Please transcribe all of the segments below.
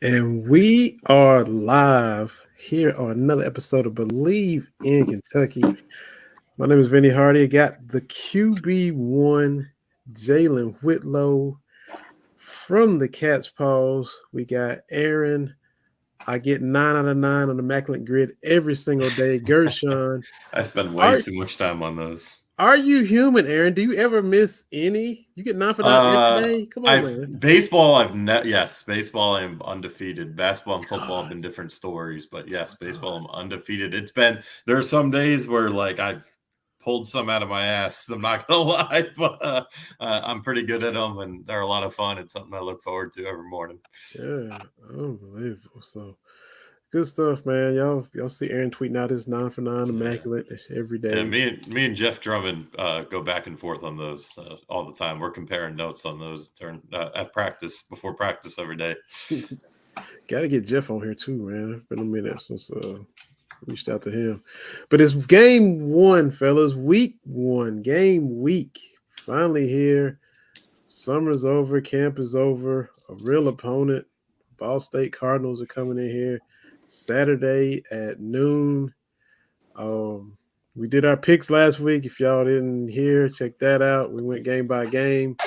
And we are live here on another episode of Believe in Kentucky. My name is Vinny Hardy. I got the QB1, Jalen Whitlow from the Cat's Paws. We got Aaron. I get 9 out of 9 on the Immaculate Grid every single day. Gershon. I spend way Are too much time on those. are you human, Aaron? Do you ever miss any? You get 9 for 9 every day? Come on, I've man. baseball. Yes, baseball. I'm undefeated. Basketball and football have been different stories, but yes, baseball. I'm undefeated. There are some days where like I've pulled some out of my ass. I'm not gonna lie, but I'm pretty good at them, and they're a lot of fun. It's something I look forward to every morning. Yeah, unbelievable. So good stuff, man. Y'all see Aaron tweeting out his 9 for 9 Yeah. immaculate every Yeah, day. me and Jeff Drummond go back and forth on those all the time. We're comparing notes on those at practice before practice every day. Got to get Jeff on here too, man. It's been a minute since reached out to him. But it's game one, fellas. Week one, game week. Finally here. Summer's over. Camp is over. A real opponent. Ball State Cardinals are coming in here Saturday at noon. We did our picks last week. If y'all didn't hear, check that out. We went game by game.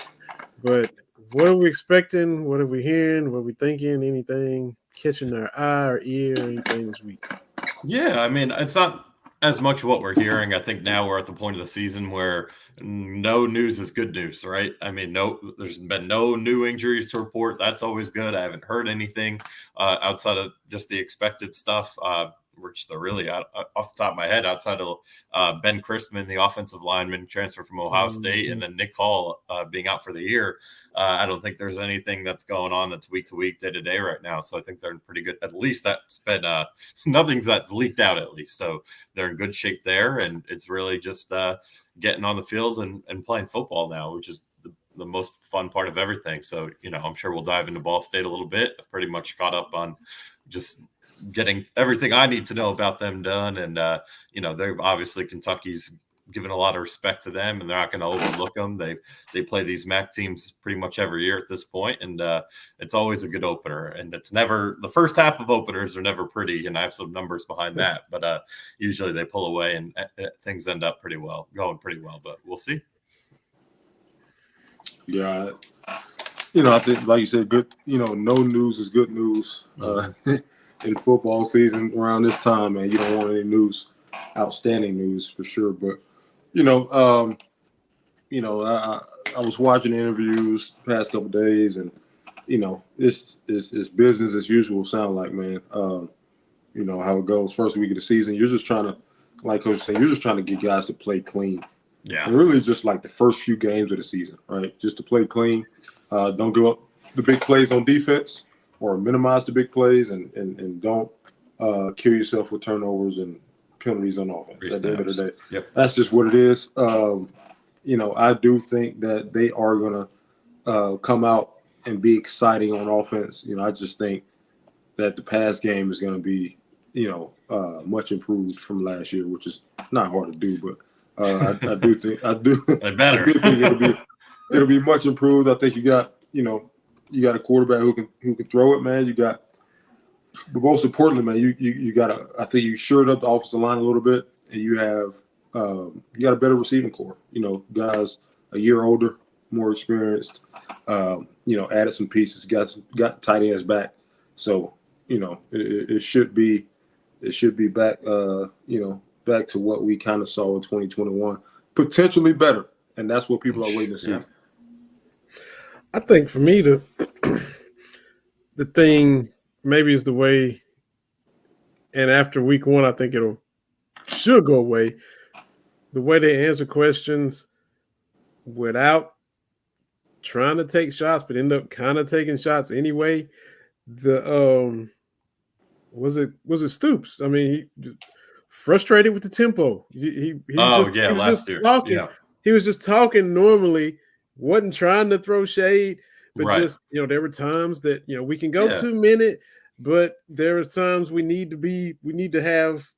But what are we expecting? What are we hearing? What are we thinking? Anything catching our eye or ear or anything this week? Yeah, I mean, it's not as much what we're hearing. I think now we're at the point of the season where no news is good news, right? I mean, there's been no new injuries to report. That's always good. I haven't heard anything outside of just the expected stuff. Which they're really off the top of my head, outside of Ben Christman, the offensive lineman transfer from Ohio State, and then Nick Hall being out for the year. I don't think there's anything that's going on that's week to week, day to day right now. So I think they're in pretty good. At least that's been nothing's that's leaked out at least. So they're in good shape there, and it's really just getting on the field and playing football now, which is the most fun part of everything. So, I'm sure we'll dive into Ball State a little bit. I've pretty much caught up on just getting everything I need to know about them done. And, they're obviously Kentucky's given a lot of respect to them, and they're not going to overlook them. They play these MAC teams pretty much every year at this point, and it's always a good opener. And it's never the first half of openers are never pretty, and I have some numbers behind that. But usually they pull away, and things end up going pretty well. But we'll see. Yeah, I think, like you said, good. No news is good news in football season around this time, man. You don't want any news, outstanding news for sure. But I was watching the interviews the past couple of days, and it's business as usual. Sound like, man. How it goes. First week of the season, you're just trying to, like Coach said, you're just trying to get guys to play clean. Yeah, and really just like the first few games of the season, right? Just to play clean. Don't give up the big plays on defense or minimize the big plays, and don't kill yourself with turnovers and penalties on offense. At the end of the day, That's just what it is. I do think that they are going to come out and be exciting on offense. I just think that the pass game is going to be, much improved from last year, which is not hard to do, but I do think it'll be much improved. I think you got a quarterback who can throw it, man. But most importantly, man, you got I think you shored up the offensive line a little bit, and you got a better receiving core. Guys a year older, more experienced. Added some pieces, got tight ends back, so it should be back. Back to what we kind of saw in 2021, potentially better, and that's what people are waiting to see. Yeah. I think for me, the thing maybe is the way, and after week one, I think should go away. The way they answer questions without trying to take shots, but end up kind of taking shots anyway. The was it Stoops? I mean, he frustrated with the tempo. He was just talking. Yeah. He was just talking normally, wasn't trying to throw shade, but just there were times that we can go 2 minute, but there are times we need to have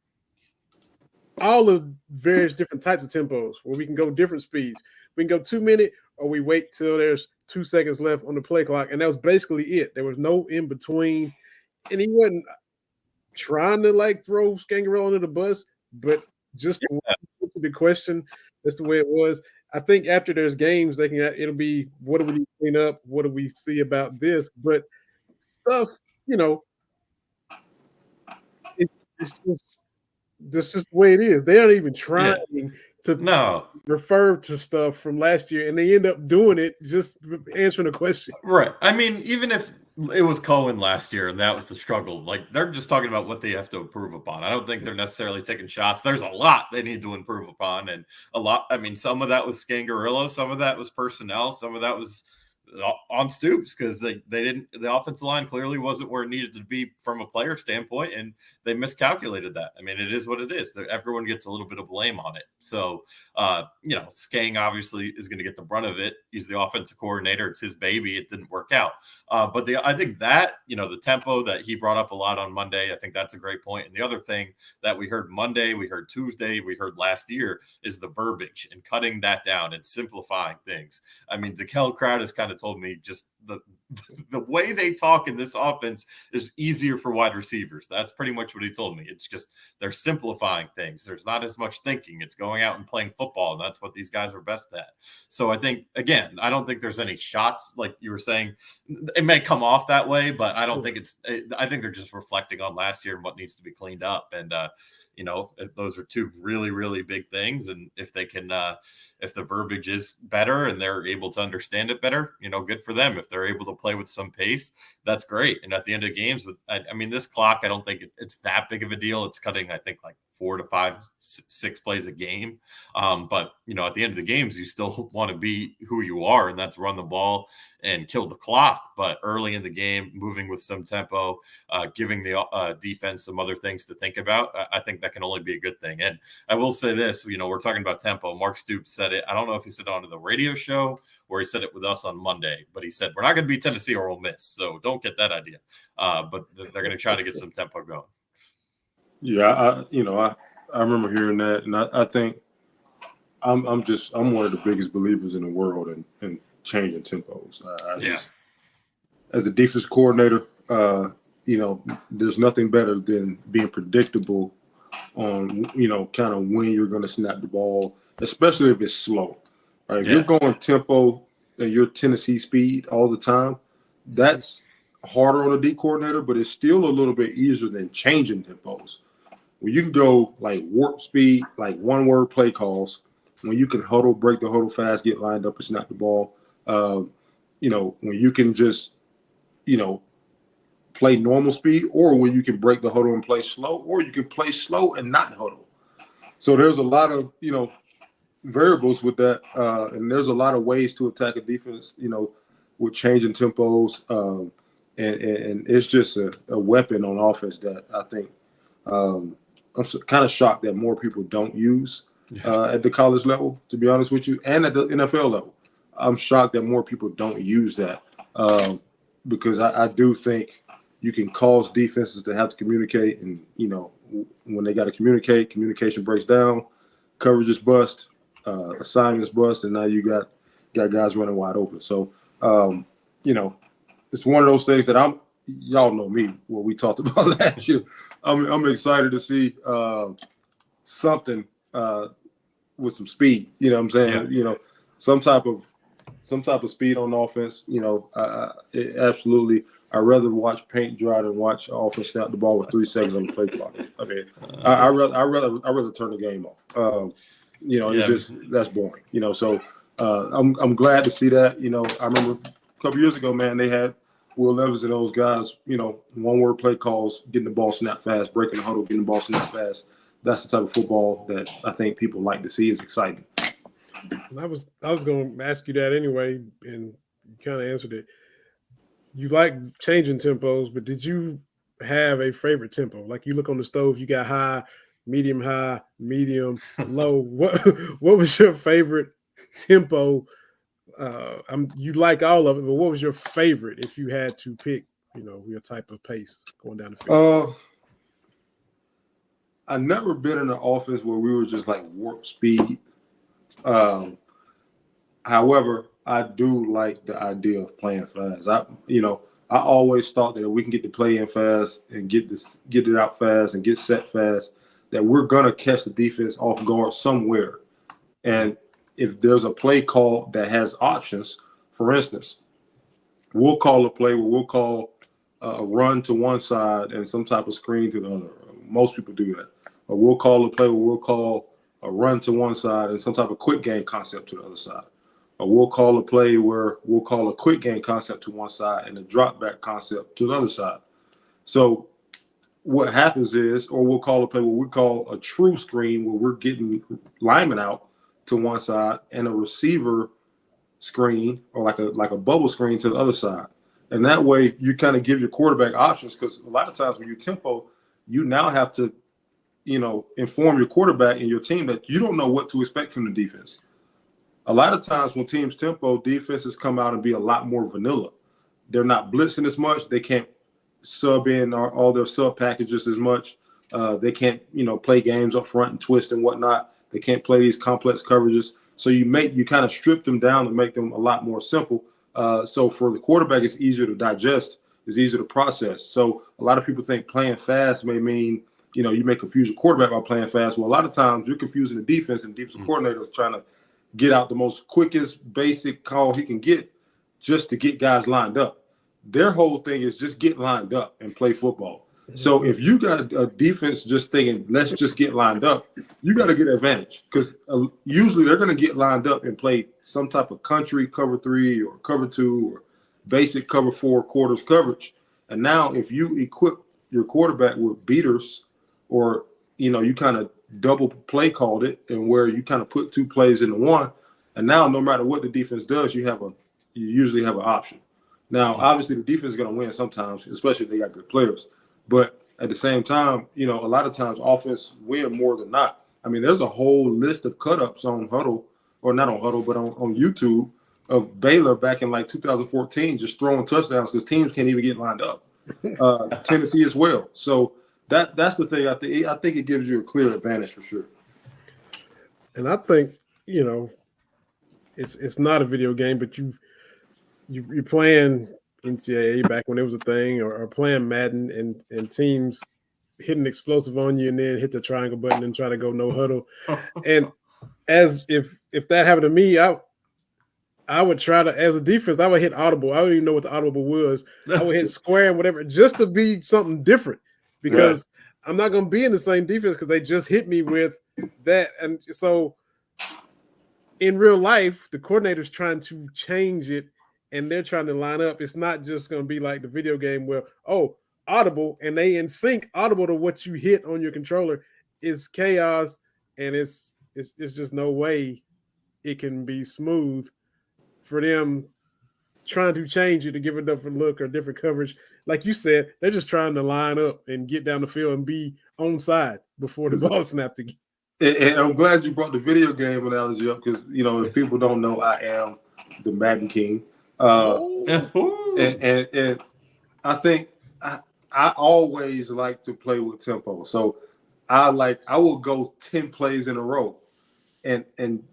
all of various different types of tempos where we can go different speeds. We can go 2 minute, or we wait till there's 2 seconds left on the play clock, and that was basically it. There was no in between. and he wasn't trying to like throw Scangarello under the bus, but just the question, that's the way it was. I think after there's games, it'll be what do we need to clean up? What do we see about this? But stuff, it's just that's just the way it is. They aren't even trying to refer to stuff from last year, and they end up doing it just answering a question. Right. I mean, even if it was Cohen last year and that was the struggle, like they're just talking about what they have to improve upon. I don't think they're necessarily taking shots. There's a lot they need to improve upon, and some of that was Scangarello, some of that was personnel, some of that was on Stoops because the offensive line clearly wasn't where it needed to be from a player standpoint, and they miscalculated that. I mean, it is what it is. Everyone gets a little bit of blame on it. So, Skang obviously is going to get the brunt of it. He's the offensive coordinator. It's his baby. It didn't work out. But I think that, the tempo that he brought up a lot on Monday, I think that's a great point. And the other thing that we heard Monday, we heard Tuesday, we heard last year is the verbiage and cutting that down and simplifying things. I mean, DeKel Crowd has kind of told me just the way they talk in this offense is easier for wide receivers. That's pretty much what he told me. It's just they're simplifying things. There's not as much thinking. It's going out and playing football, and that's what these guys are best at. So I think, again, I don't think there's any shots like you were saying. It may come off that way, but I don't think I think they're just reflecting on last year and what needs to be cleaned up. And those are two really, really big things. And if they can, if the verbiage is better and they're able to understand it better, good for them. If they're able to play with some pace, that's great. And at the end of games, this clock, I don't think it's that big of a deal. It's cutting, I think, like 4 to 5, 6 plays a game. But at the end of the games, you still want to be who you are, and that's run the ball and kill the clock. But early in the game, moving with some tempo, giving the defense some other things to think about, I think that can only be a good thing. And I will say this, we're talking about tempo. Mark Stoops said it. I don't know if he said it on the radio show or he said it with us on Monday, but he said, we're not going to beat Tennessee or Ole Miss. So don't get that idea. But they're going to try to get some tempo going. Yeah, I remember hearing that, and I think I'm one of the biggest believers in the world in changing tempos. As a defense coordinator, there's nothing better than being predictable on kind of when you're going to snap the ball, especially if it's slow. Right? If you're going tempo and you're Tennessee speed all the time, that's harder on a D coordinator, but it's still a little bit easier than changing tempos. When you can go like warp speed, like one-word play calls, when you can huddle, break the huddle fast, get lined up and snap the ball, when you can just, play normal speed, or when you can break the huddle and play slow, or you can play slow and not huddle. So there's a lot of, variables with that, and there's a lot of ways to attack a defense, with changing tempos, and it's just a weapon on offense that I think I'm kind of shocked that more people don't use at the college level, to be honest with you, and at the NFL level. I'm shocked that more people don't use that because I do think you can cause defenses to have to communicate, and, when they got to communicate, communication breaks down, coverage is bust, assignments bust, and now you got guys running wide open. So, it's one of those things that y'all know me, what we talked about last year. I'm excited to see something with some speed. You know what I'm saying? Yeah. Some type of speed on offense. Absolutely. I'd rather watch paint dry than watch offense snap the ball with 3 seconds on the play clock. I mean, I rather turn the game off. It's just that's boring. So I'm glad to see that. I remember a couple years ago, man, they had Will Levis and those guys, one-word play calls, getting the ball snapped fast, breaking the huddle, getting the ball snapped fast. That's the type of football that I think people like to see. Is exciting. I was going to ask you that anyway, and you kind of answered it. You like changing tempos, but did you have a favorite tempo? Like you look on the stove, you got high, medium, low. What was your favorite tempo? You like all of it, but what was your favorite if you had to pick, your type of pace going down the field? I've never been in an offense where we were just like warp speed. However, I do like the idea of playing fast. I always thought that if we can get the play in fast and get it out fast and get set fast, that we're gonna catch the defense off guard somewhere. And if there's a play call that has options, for instance, we'll call a play where we'll call a run to one side and some type of screen to the other. Most people do that. Or we'll call a play where we'll call a run to one side and some type of quick game concept to the other side. Or we'll call a play where we'll call a quick game concept to one side and a drop back concept to the other side. So what happens is, or we'll call a play where we call a true screen where we're getting linemen out to one side and a receiver screen or like a bubble screen to the other side. And that way you kind of give your quarterback options, because a lot of times when you tempo, you now have to, inform your quarterback and your team that you don't know what to expect from the defense. A lot of times when teams tempo, defenses come out and be a lot more vanilla. They're not blitzing as much. They can't sub in all their sub packages as much. They can't, play games up front and twist and whatnot. They can't play these complex coverages. So you kind of strip them down and make them a lot more simple. So for the quarterback, it's easier to digest. It's easier to process. So a lot of people think playing fast may mean, you may confuse your quarterback by playing fast. Well, a lot of times you're confusing the defense, and the defensive coordinator is trying to get out the most quickest basic call he can get just to get guys lined up. Their whole thing is just get lined up and play football. So if you got a defense just thinking, let's just get lined up, you got to get advantage, because usually they're going to get lined up and play some type of country cover 3 or cover 2 or basic cover 4 quarters coverage. And now if you equip your quarterback with beaters, or, you kind of double play called it, and where you kind of put 2 plays into one, and now no matter what the defense does, you usually have an option. Now, obviously the defense is going to win sometimes, especially if they got good players. But at the same time, a lot of times offense win more than not. I mean, there's a whole list of cut-ups on Huddle, or not on Huddle, but on YouTube, of Baylor back in like 2014 just throwing touchdowns because teams can't even get lined up. Tennessee as well. So that's the thing. I think it gives you a clear advantage for sure. And I think, it's not a video game, but you're playing NCAA back when it was a thing, or playing Madden, and teams hitting explosive on you and then hit the triangle button and try to go no huddle. And as if that happened to me, I would try to, as a defense, I would hit audible. I don't even know what the audible was. I would hit square and whatever, just to be something different, because I'm not going to be in the same defense because they just hit me with that. And so in real life, the coordinator's trying to change it, and they're trying to line up. It's not just going to be like the video game where, audible, and they in sync. Audible to what you hit on your controller is chaos, and it's just no way it can be smooth for them trying to change it to give a different look or different coverage. Like you said, they're just trying to line up and get down the field and be on side before the ball snapped again. And I'm glad you brought the video game analogy up, because, if people don't know, I am the Madden King. And I think I always like to play with tempo. So I will go 10 plays in a row and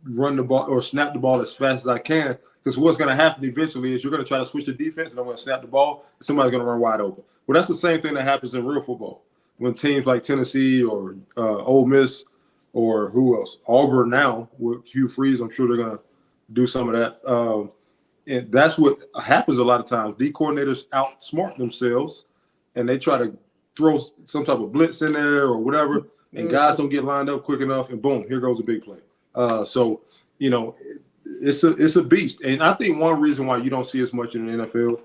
run the ball or snap the ball as fast as I can, because what's going to happen eventually is you're going to try to switch the defense, and I'm going to snap the ball, and somebody's going to run wide open. Well, that's the same thing that happens in real football when teams like Tennessee or Ole Miss, or who else, Auburn now with Hugh Freeze, I'm sure they're going to do some of that. And that's what happens a lot of times. D coordinators outsmart themselves, and they try to throw some type of blitz in there or whatever, and guys don't get lined up quick enough, and boom, here goes a big play. So it's a beast. And I think one reason why you don't see as much in the NFL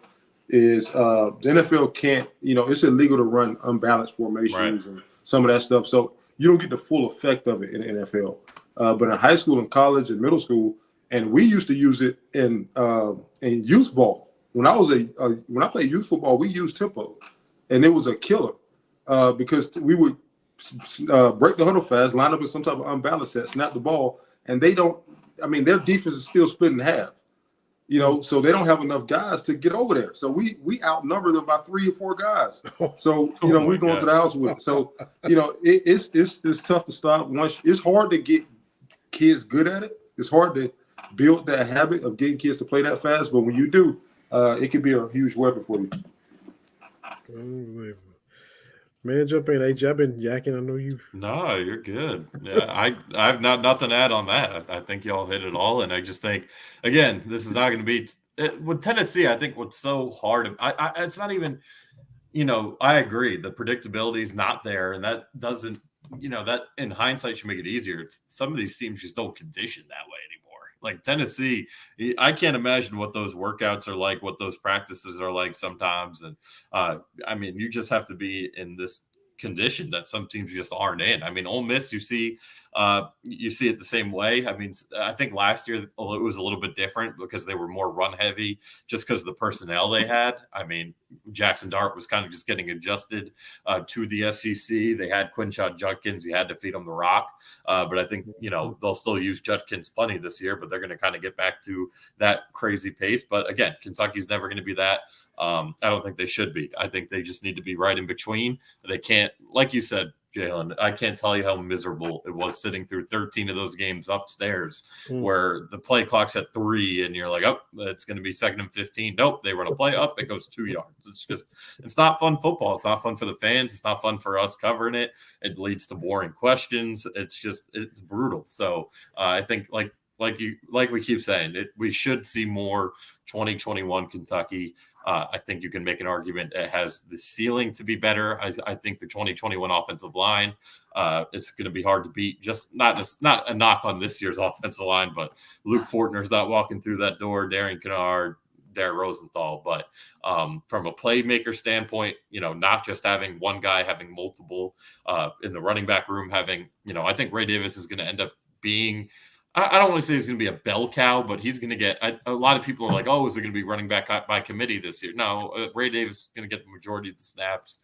is the NFL can't, it's illegal to run unbalanced formations and some of that stuff. So you don't get the full effect of it in the NFL. But in high school and college and middle school, and we used to use it in youth ball. When I played youth football, we used tempo, and it was a killer because we would break the huddle fast, line up in some type of unbalanced set, snap the ball, and their defense is still split in half. So they don't have enough guys to get over there. So we outnumber them by 3 or 4 guys. So we're going to the house with it. So it's tough to stop. It's hard to get kids good at it. It's hard to build that habit of getting kids to play that fast. But when you do, it can be a huge weapon for you. Unbelievable. Man, jump in. AJ, I've been yakking. I know you. No, you're good. Yeah, I've not nothing to add on that. I think y'all hit it all, and I just think again, this is not going to be with Tennessee. I think what's so hard. It's not even. I agree. The predictability is not there, and that doesn't. That in hindsight should make it easier. Some of these teams just don't condition that way anymore. Like Tennessee, I can't imagine what those workouts are like, what those practices are like sometimes, and you just have to be in this condition that some teams just aren't in. I mean, Ole Miss, you see it the same way. I mean, I think last year it was a little bit different because they were more run heavy just because of the personnel they had. I mean, Jackson Dart was kind of just getting adjusted to the SEC. They had Quinshon Judkins. You had to feed them the rock. But I think, they'll still use Judkins plenty this year, but they're going to kind of get back to that crazy pace. But again, Kentucky's never going to be that. I don't think they should be. I think they just need to be right in between. They can't, like you said, Jalen, I can't tell you how miserable it was sitting through 13 of those games upstairs where the play clock's at 3 and you're like, oh, it's going to be 2nd and 15. Nope, they run a play up, it goes 2 yards. It's not fun football. It's not fun for the fans. It's not fun for us covering it. It leads to boring questions. It's brutal. So I think like we keep saying, we should see more 2021 Kentucky. I think you can make an argument it has the ceiling to be better. I think the 2021 offensive line is going to be hard to beat. Just not a knock on this year's offensive line, but Luke Fortner's not walking through that door. Darian Kennard, Darren Rosenthal. But from a playmaker standpoint, not just having one guy, having multiple in the running back room, having, I think Ray Davis is going to end up being. I don't want to say he's going to be a bell cow, but he's going to get a lot of people are like, oh, is it going to be running back by committee this year? No, Ray Davis is going to get the majority of the snaps.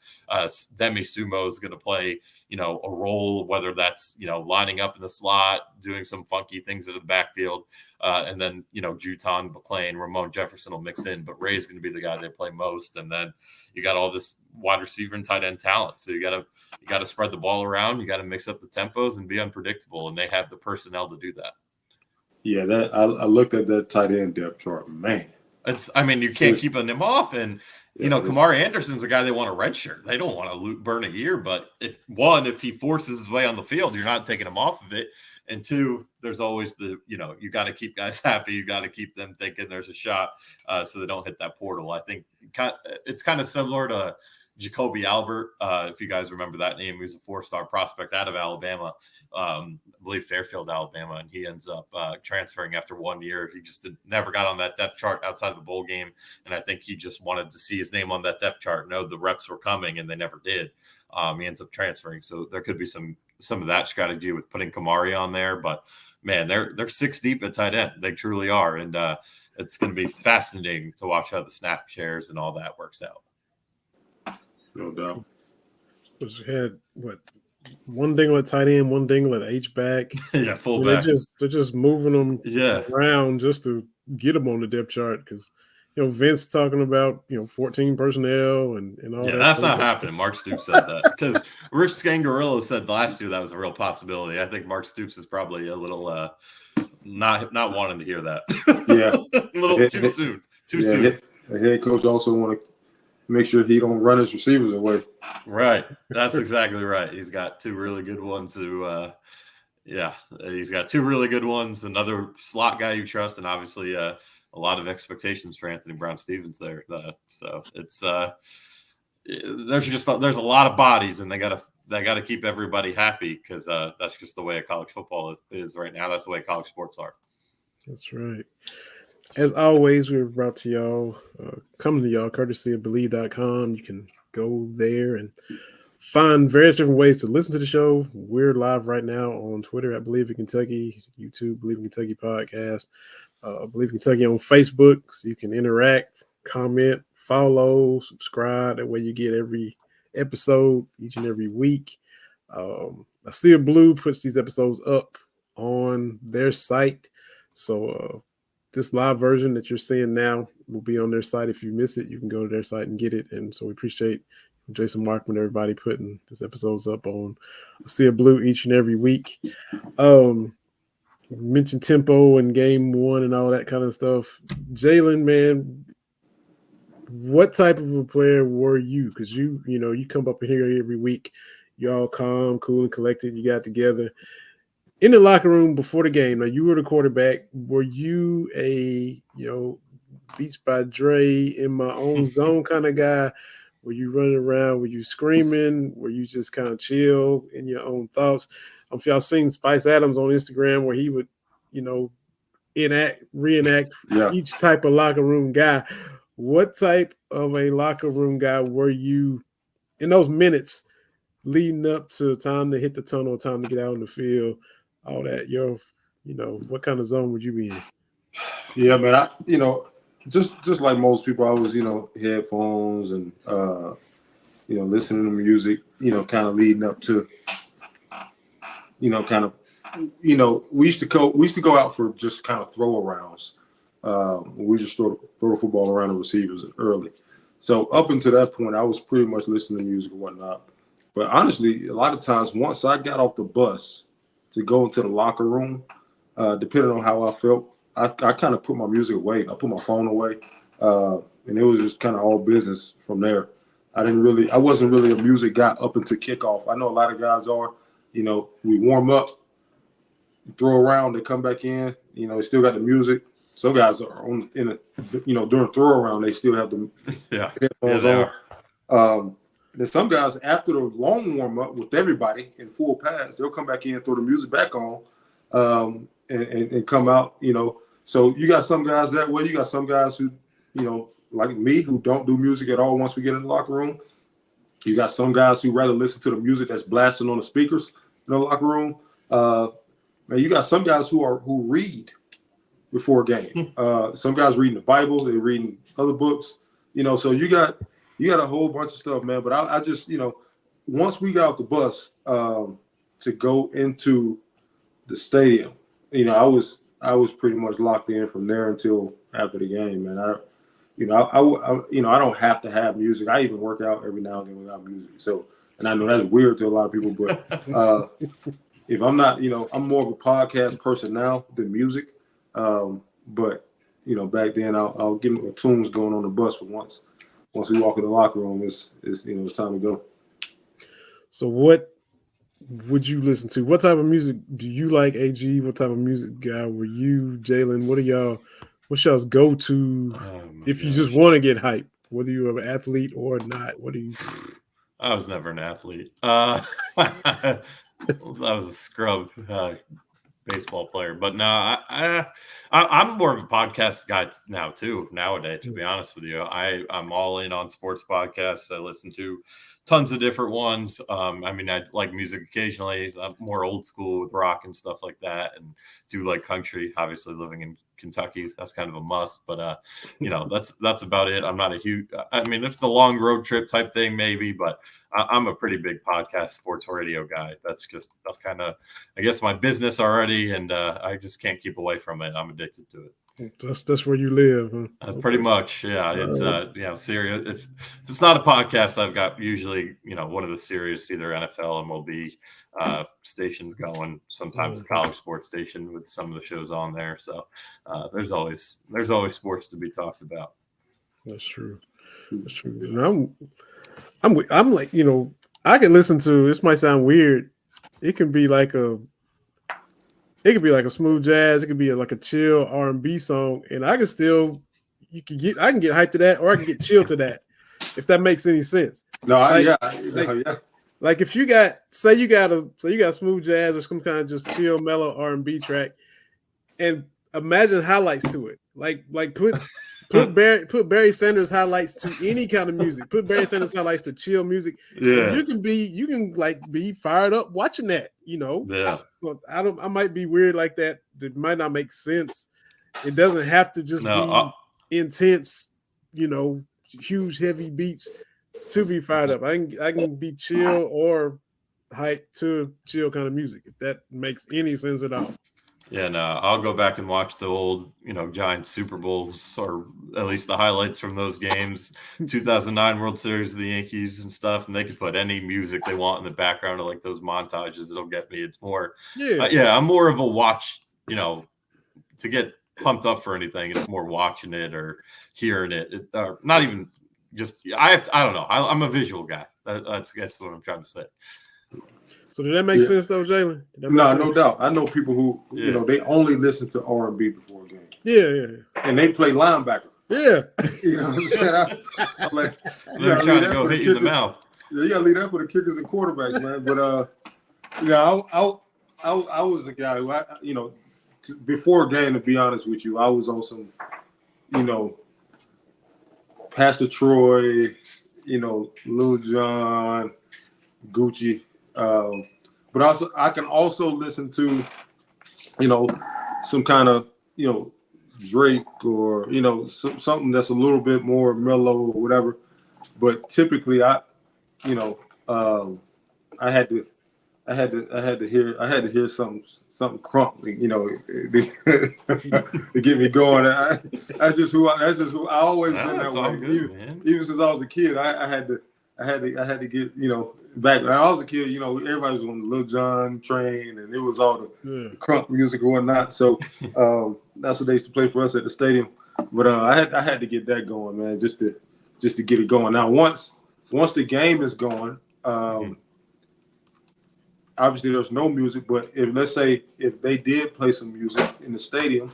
Demi Sumo is going to play, a role, whether that's, lining up in the slot, doing some funky things into the backfield. And then, Juton, McClain, Ramon Jefferson will mix in, but Ray's going to be the guy they play most. And then you got all this wide receiver and tight end talent. So you got to spread the ball around. You got to mix up the tempos and be unpredictable. And they have the personnel to do that. Yeah, I looked at that tight end depth chart, man. You can't keep him off. And, Kamari Anderson's a guy they want a redshirt. They don't want to burn a year. But if he forces his way on the field, you're not taking him off of it. And 2, there's always you got to keep guys happy. You got to keep them thinking there's a shot so they don't hit that portal. I think it's kind of similar to Jacoby Albert. If you guys remember that name, he was a 4-star prospect out of Alabama. I believe Fairfield, Alabama, and he ends up transferring after 1 year. He just never got on that depth chart outside of the bowl game, and I think he just wanted to see his name on that depth chart, know the reps were coming, and they never did. He ends up transferring, so there could be some of that strategy with putting Kamari on there. But man, they're 6 deep at tight end. They truly are, and it's going to be fascinating to watch how the snap shares and all that works out. No doubt. We had one dingle at tight end, one dingle at H-back. Yeah, fullback. They're just moving them around just to get them on the depth chart because Vince talking about 14 personnel and all that. Yeah, that's not happening. Mark Stoops said that because Rich Scangarillo said last year that was a real possibility. I think Mark Stoops is probably a little not wanting to hear that. Yeah, a little too soon. Too soon. The head coach also want to make sure he don't run his receivers away. Right. That's exactly right. He's got 2 really good ones he's got 2 really good ones. Another slot guy you trust, and obviously a lot of expectations for Anthony Brown-Stephens there. So it's there's a lot of bodies, and they got to keep everybody happy because that's just the way college football is right now. That's the way college sports are. That's right. As always, we're brought to y'all, coming to y'all courtesy of Believe.com. You can go there and find various different ways to listen to the show. We're live right now on Twitter at Believe in Kentucky, YouTube, Believe in Kentucky Podcast, Believe in Kentucky on Facebook, so you can interact, comment, follow, subscribe. That way you get every episode each and every week. I See a Blue puts these episodes up on their site. So this live version that you're seeing now will be on their site. If you miss it, you can go to their site and get it. And so we appreciate Jason Markman, everybody putting this episodes up on See a Blue each and every week. Mentioned tempo and game 1 and all that kind of stuff. Jalen, man, what type of a player were you? Because you come up in here every week. You're all calm, cool, and collected. You got together in the locker room before the game. Now, you were the quarterback. Were you a, Beats by Dre in my own zone kind of guy? Were you running around? Were you screaming? Were you just kind of chill in your own thoughts? If y'all seen Spice Adams on Instagram where he would, reenact each type of locker room guy. What type of a locker room guy were you in those minutes leading up to time to hit the tunnel, time to get out on the field, all that? What kind of zone would you be in? Yeah, man. Just like most people, I was, headphones and listening to music, kind of leading up to, we used to go out for just kind of throw arounds. We just throw the football around the receivers early. So up until that point, I was pretty much listening to music and whatnot. But honestly, a lot of times, once I got off the bus to go into the locker room, depending on how I felt, I kind of put my music away. I put my phone away, and it was just kind of all business from there. I wasn't really a music guy up until kickoff. I know a lot of guys are. We warm up, throw around, they come back in. They still got the music. Some guys are during throw around, they still have the headphones on. Then some guys, after the long warm up with everybody in full pads, they'll come back in, throw the music back on, and come out. So you got some guys that way. You got some guys who, like me, who don't do music at all once we get in the locker room. You got some guys who rather listen to the music that's blasting on the speakers in the locker room. Man, you got some guys who read before a game. Some guys reading the Bible, they're reading other books. So you got a whole bunch of stuff, man. But I just, once we got off the bus to go into the stadium, I was pretty much locked in from there until after the game, man. I don't have to have music. I even work out every now and then without music. So, and I know that's weird to a lot of people, but if I'm not, I'm more of a podcast person now than music. But back then I'll get my tunes going on the bus. But once we walk in the locker room, it's time to go. So what would you listen to? What type of music do you like, AG? What type of music guy were you, Jalen? What's y'all's go-to if you just want to get hyped, whether you're an athlete or not? What do you do? I was never an athlete. I was a scrub baseball player, but no, I'm more of a podcast guy now too. Nowadays, to be honest with you, I'm all in on sports podcasts. I listen to tons of different ones. I like music occasionally. I'm more old school with rock and stuff like that, and do like country. Obviously, living in Kentucky, that's kind of a must. But that's about it. I'm not a huge. If it's a long road trip type thing, maybe. But I'm a pretty big podcast, sports radio guy. That's kind of, I guess, my business already, and I just can't keep away from it. I'm addicted to it. That's where you live, huh? Pretty much, yeah. It's serious. If it's not a podcast, I've got usually one of the serious either NFL, MLB stations going. Sometimes a college sports station with some of the shows on there. So there's always sports to be talked about. That's true. And I'm like, I can listen to. This might sound weird. It can be like a smooth jazz. It could be like a chill R&B song, and I can get hyped to that, or I can get chill to that, if that makes any sense. No, yeah. Like if you got smooth jazz or some kind of just chill, mellow R&B track, and imagine highlights to it. Like put Barry Sanders highlights to any kind of music. Put Barry Sanders highlights to chill music. Yeah, you can be fired up watching that. Yeah. So I might be weird like that. It might not make sense. It doesn't have to just be intense. Huge heavy beats to be fired up. I can be chill or hype to chill kind of music, if that makes any sense at all. Yeah, no, I'll go back and watch the old, Giants Super Bowls, or at least the highlights from those games, 2009 World Series of the Yankees and stuff, and they can put any music they want in the background of like those montages. It'll get me. It's more, I'm more of a watch, to get pumped up for anything. It's more watching it or hearing it, or not even I don't know. I'm a visual guy. That's what I'm trying to say. So did that make sense though, Jalen? No doubt. I know people who they only listen to R&B before a game. Yeah. And they play linebacker. Yeah. You know what I'm saying? I'm like, they're trying to go hit you in the mouth. Yeah, you gotta leave that for the kickers and quarterbacks, man. But I was a guy who before a game, to be honest with you, I was on some, Pastor Troy, Lil Jon, Gucci. But also I can also listen to, some kind of, Drake or, something that's a little bit more mellow or whatever. But typically I had to hear something crunk, to get me going. That's just who I always been that way. Good, even since I was a kid, I had to get back when I was a kid. Everybody was on the Lil Jon train, and it was all the crunk music and whatnot. So that's what they used to play for us at the stadium. But I had to get that going, man, just to get it going. Now once the game is going. Obviously, there's no music, but if they did play some music in the stadium,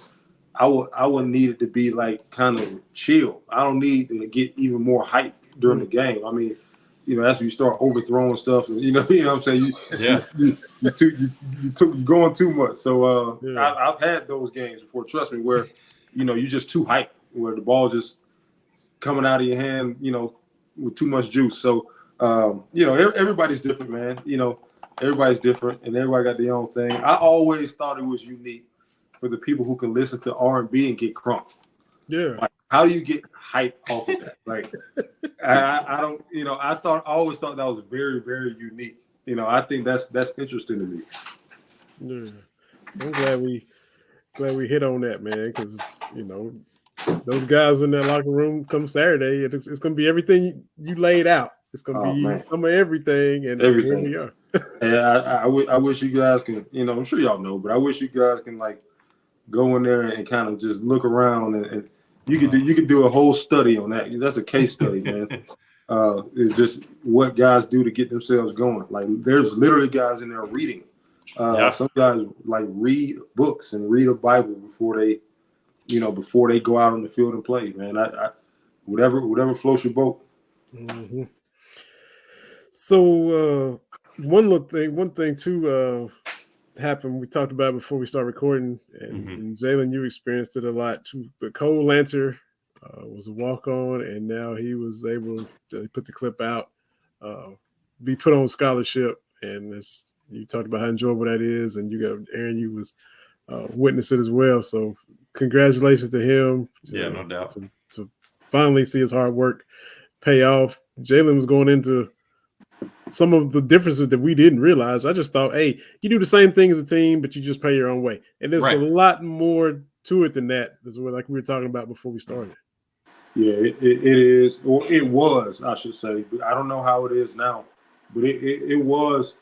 I would need it to be like kind of chill. I don't need to get even more hype during the game. I mean, that's when you start overthrowing stuff. And, you know what I'm saying? You're going too much. So I've had those games before. Trust me, where you're just too hyped, where the ball just coming out of your hand, with too much juice. So everybody's different, man. Everybody's different, and everybody got their own thing. I always thought it was unique for the people who can listen to R&B and get crunk. Yeah. Like, how do you get hype off of that? Like, I don't. I always thought that was very, very unique. I think that's interesting to me. Yeah. I'm glad we hit on that, man, because those guys in that locker room come Saturday, it's going to be everything you laid out. It's going to be some of everything, and everything. Here we are. And I wish you guys can, I'm sure y'all know, but I wish you guys can like go in there and kind of just look around and you could do a whole study on that. That's a case study, man. It's just what guys do to get themselves going. Like there's literally guys in there reading. Some guys like read books and read a Bible before they go out on the field and play, man. I whatever floats your boat. Mm-hmm. So one thing too happened. We talked about it before we started recording, and Jalen, you experienced it a lot too. But Cole Lanter was a walk-on, and now he was able to put the clip out, be put on scholarship, and you talked about how enjoyable that is, and you got Aaron, you was witness it as well. So congratulations to him. No doubt. To finally see his hard work pay off. Jalen was going into some of the differences that we didn't realize. I just thought, hey, you do the same thing as a team, but you just pay your own way. And there's a lot more to it than that. That's what, like we were talking about before we started. Yeah, it is, or it was, I should say. I don't know how it is now, but it was.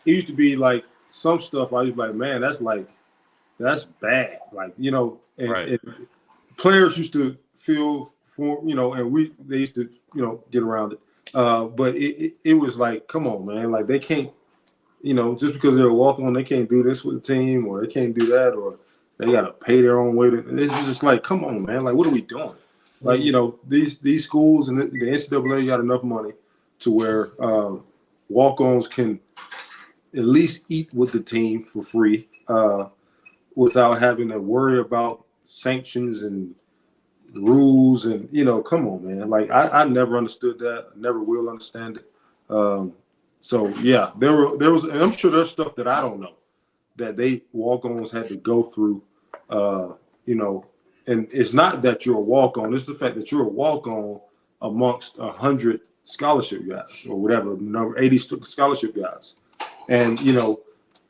It used to be like some stuff. I was like, man, that's bad. Like, and players used to feel for, and they used to, get around it. But it was like, come on, man. Like they can't, just because they're walking on, they can't do this with the team, or they can't do that, or they got to pay their own way. It's just like, come on, man. Like, what are we doing? Like, these schools and the NCAA got enough money to where walk-ons can at least eat with the team for free without having to worry about sanctions and rules. And, come on, man. Like, I never understood that. I never will understand it. So, yeah, there was, and I'm sure there's stuff that I don't know that they walk-ons had to go through, and it's not that you're a walk-on. It's the fact that you're a walk-on amongst 100 scholarship guys or whatever, number 80 scholarship guys. And, and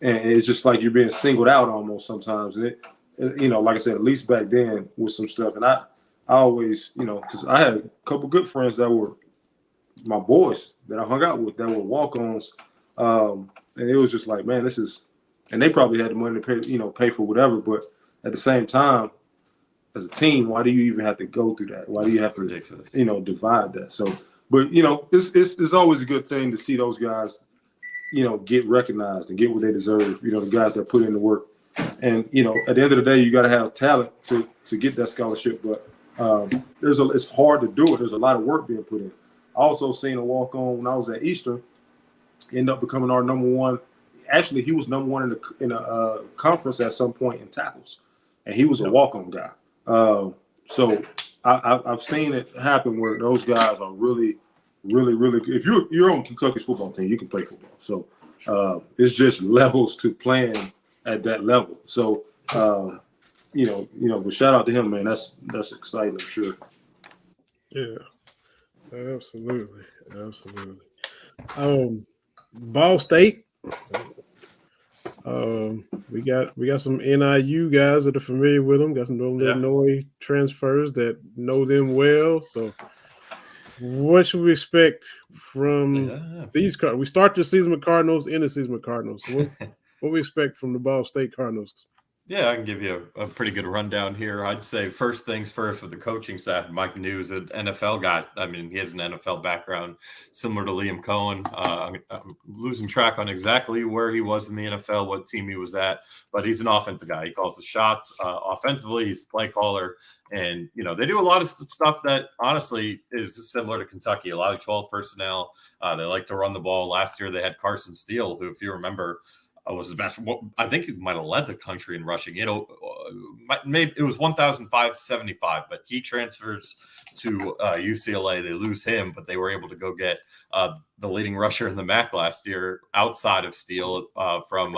it's just like you're being singled out almost sometimes. And like I said, at least back then with some stuff. And I always, because I had a couple good friends that were my boys that I hung out with that were walk-ons. And it was just like, man, and they probably had the money to pay for whatever. But at the same time, as a team, why do you even have to go through that? Why do you have to, Ridiculous. divide that? So, but it's always a good thing to see those guys, get recognized and get what they deserve. The guys that put in the work, and at the end of the day, you got to have talent to get that scholarship. But it's hard to do it. There's a lot of work being put in. I also seen a walk on when I was at Eastern, end up becoming our number one. Actually, he was number one in a conference at some point in tackles, and he was a walk-on guy. So I've seen it happen where those guys are really, really, really good. If you're on Kentucky's football team, you can play football. So it's just levels to playing at that level. So but shout out to him, man. That's exciting, I'm sure. Yeah, absolutely. Ball State. We got some NIU guys that are familiar with them. Got some Illinois transfers that know them well. So, what should we expect from these Cardinals? We start the season with Cardinals, end the season with Cardinals. So what we expect from the Ball State Cardinals? Yeah, I can give you a pretty good rundown here. I'd say first things first with the coaching staff. Mike New is an NFL guy. I mean, he has an NFL background similar to Liam Cohen. I'm losing track on exactly where he was in the NFL, what team he was at, but he's an offensive guy. He calls the shots offensively. He's the play caller. And, they do a lot of stuff that honestly is similar to Kentucky, a lot of 12 personnel. They like to run the ball. Last year they had Carson Steele, who, if you remember, was the best. I think he might have led the country in rushing. Maybe it was 1,575, but he transfers to UCLA. They lose him, but they were able to go get the leading rusher in the MAC last year outside of Steele from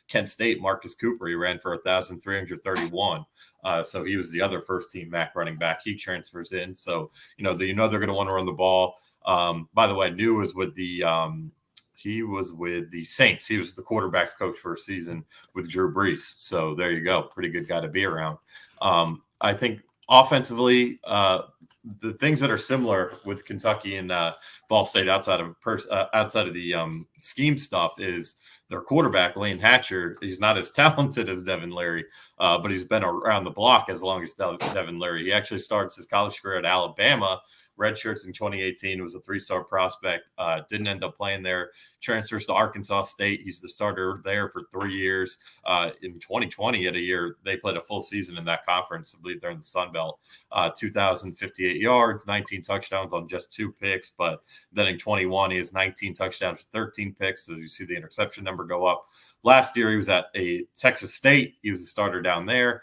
Kent State, Marcus Cooper. He ran for 1,331. So he was the other first-team MAC running back. He transfers in. So, they're going to want to run the ball. By the way, New was with he was with the Saints. He was the quarterback's coach for a season with Drew Brees. So there you go. Pretty good guy to be around. I think offensively, the things that are similar with Kentucky and Ball State outside of the scheme stuff is their quarterback, Lane Hatcher. He's not as talented as Devin Leary, but he's been around the block as long as Devin Leary. He actually starts his college career at Alabama. Redshirts in 2018, was a 3-star prospect, didn't end up playing there, transfers to Arkansas State. He's the starter there for 3 years. In 2020, at a year, they played a full season in that conference. I believe they're in the Sun Belt. 2,058 yards, 19 touchdowns on just 2 picks. But then in 21, he has 19 touchdowns, 13 picks. So you see the interception number go up. Last year, he was at Texas State. He was a starter down there.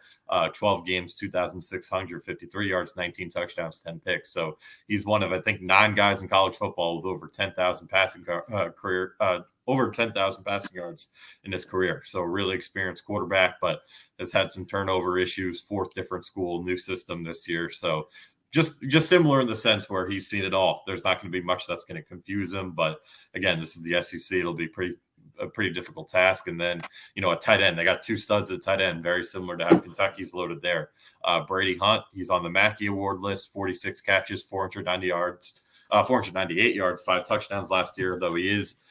12 games, 2,653 yards, 19 touchdowns, 10 picks. So he's one of, I think, 9 guys in college football with over 10,000 passing over 10,000 passing yards in his career. So really experienced quarterback, but has had some turnover issues. 4th different school, new system this year. So just similar in the sense where he's seen it all. There's not going to be much that's going to confuse him. But again, this is the SEC. It'll be a pretty difficult task. And then, a tight end. They got 2 studs at tight end, very similar to how Kentucky's loaded there. Brady Hunt, he's on the Mackey Award list, 46 catches, 498 yards, 5 touchdowns last year, though he has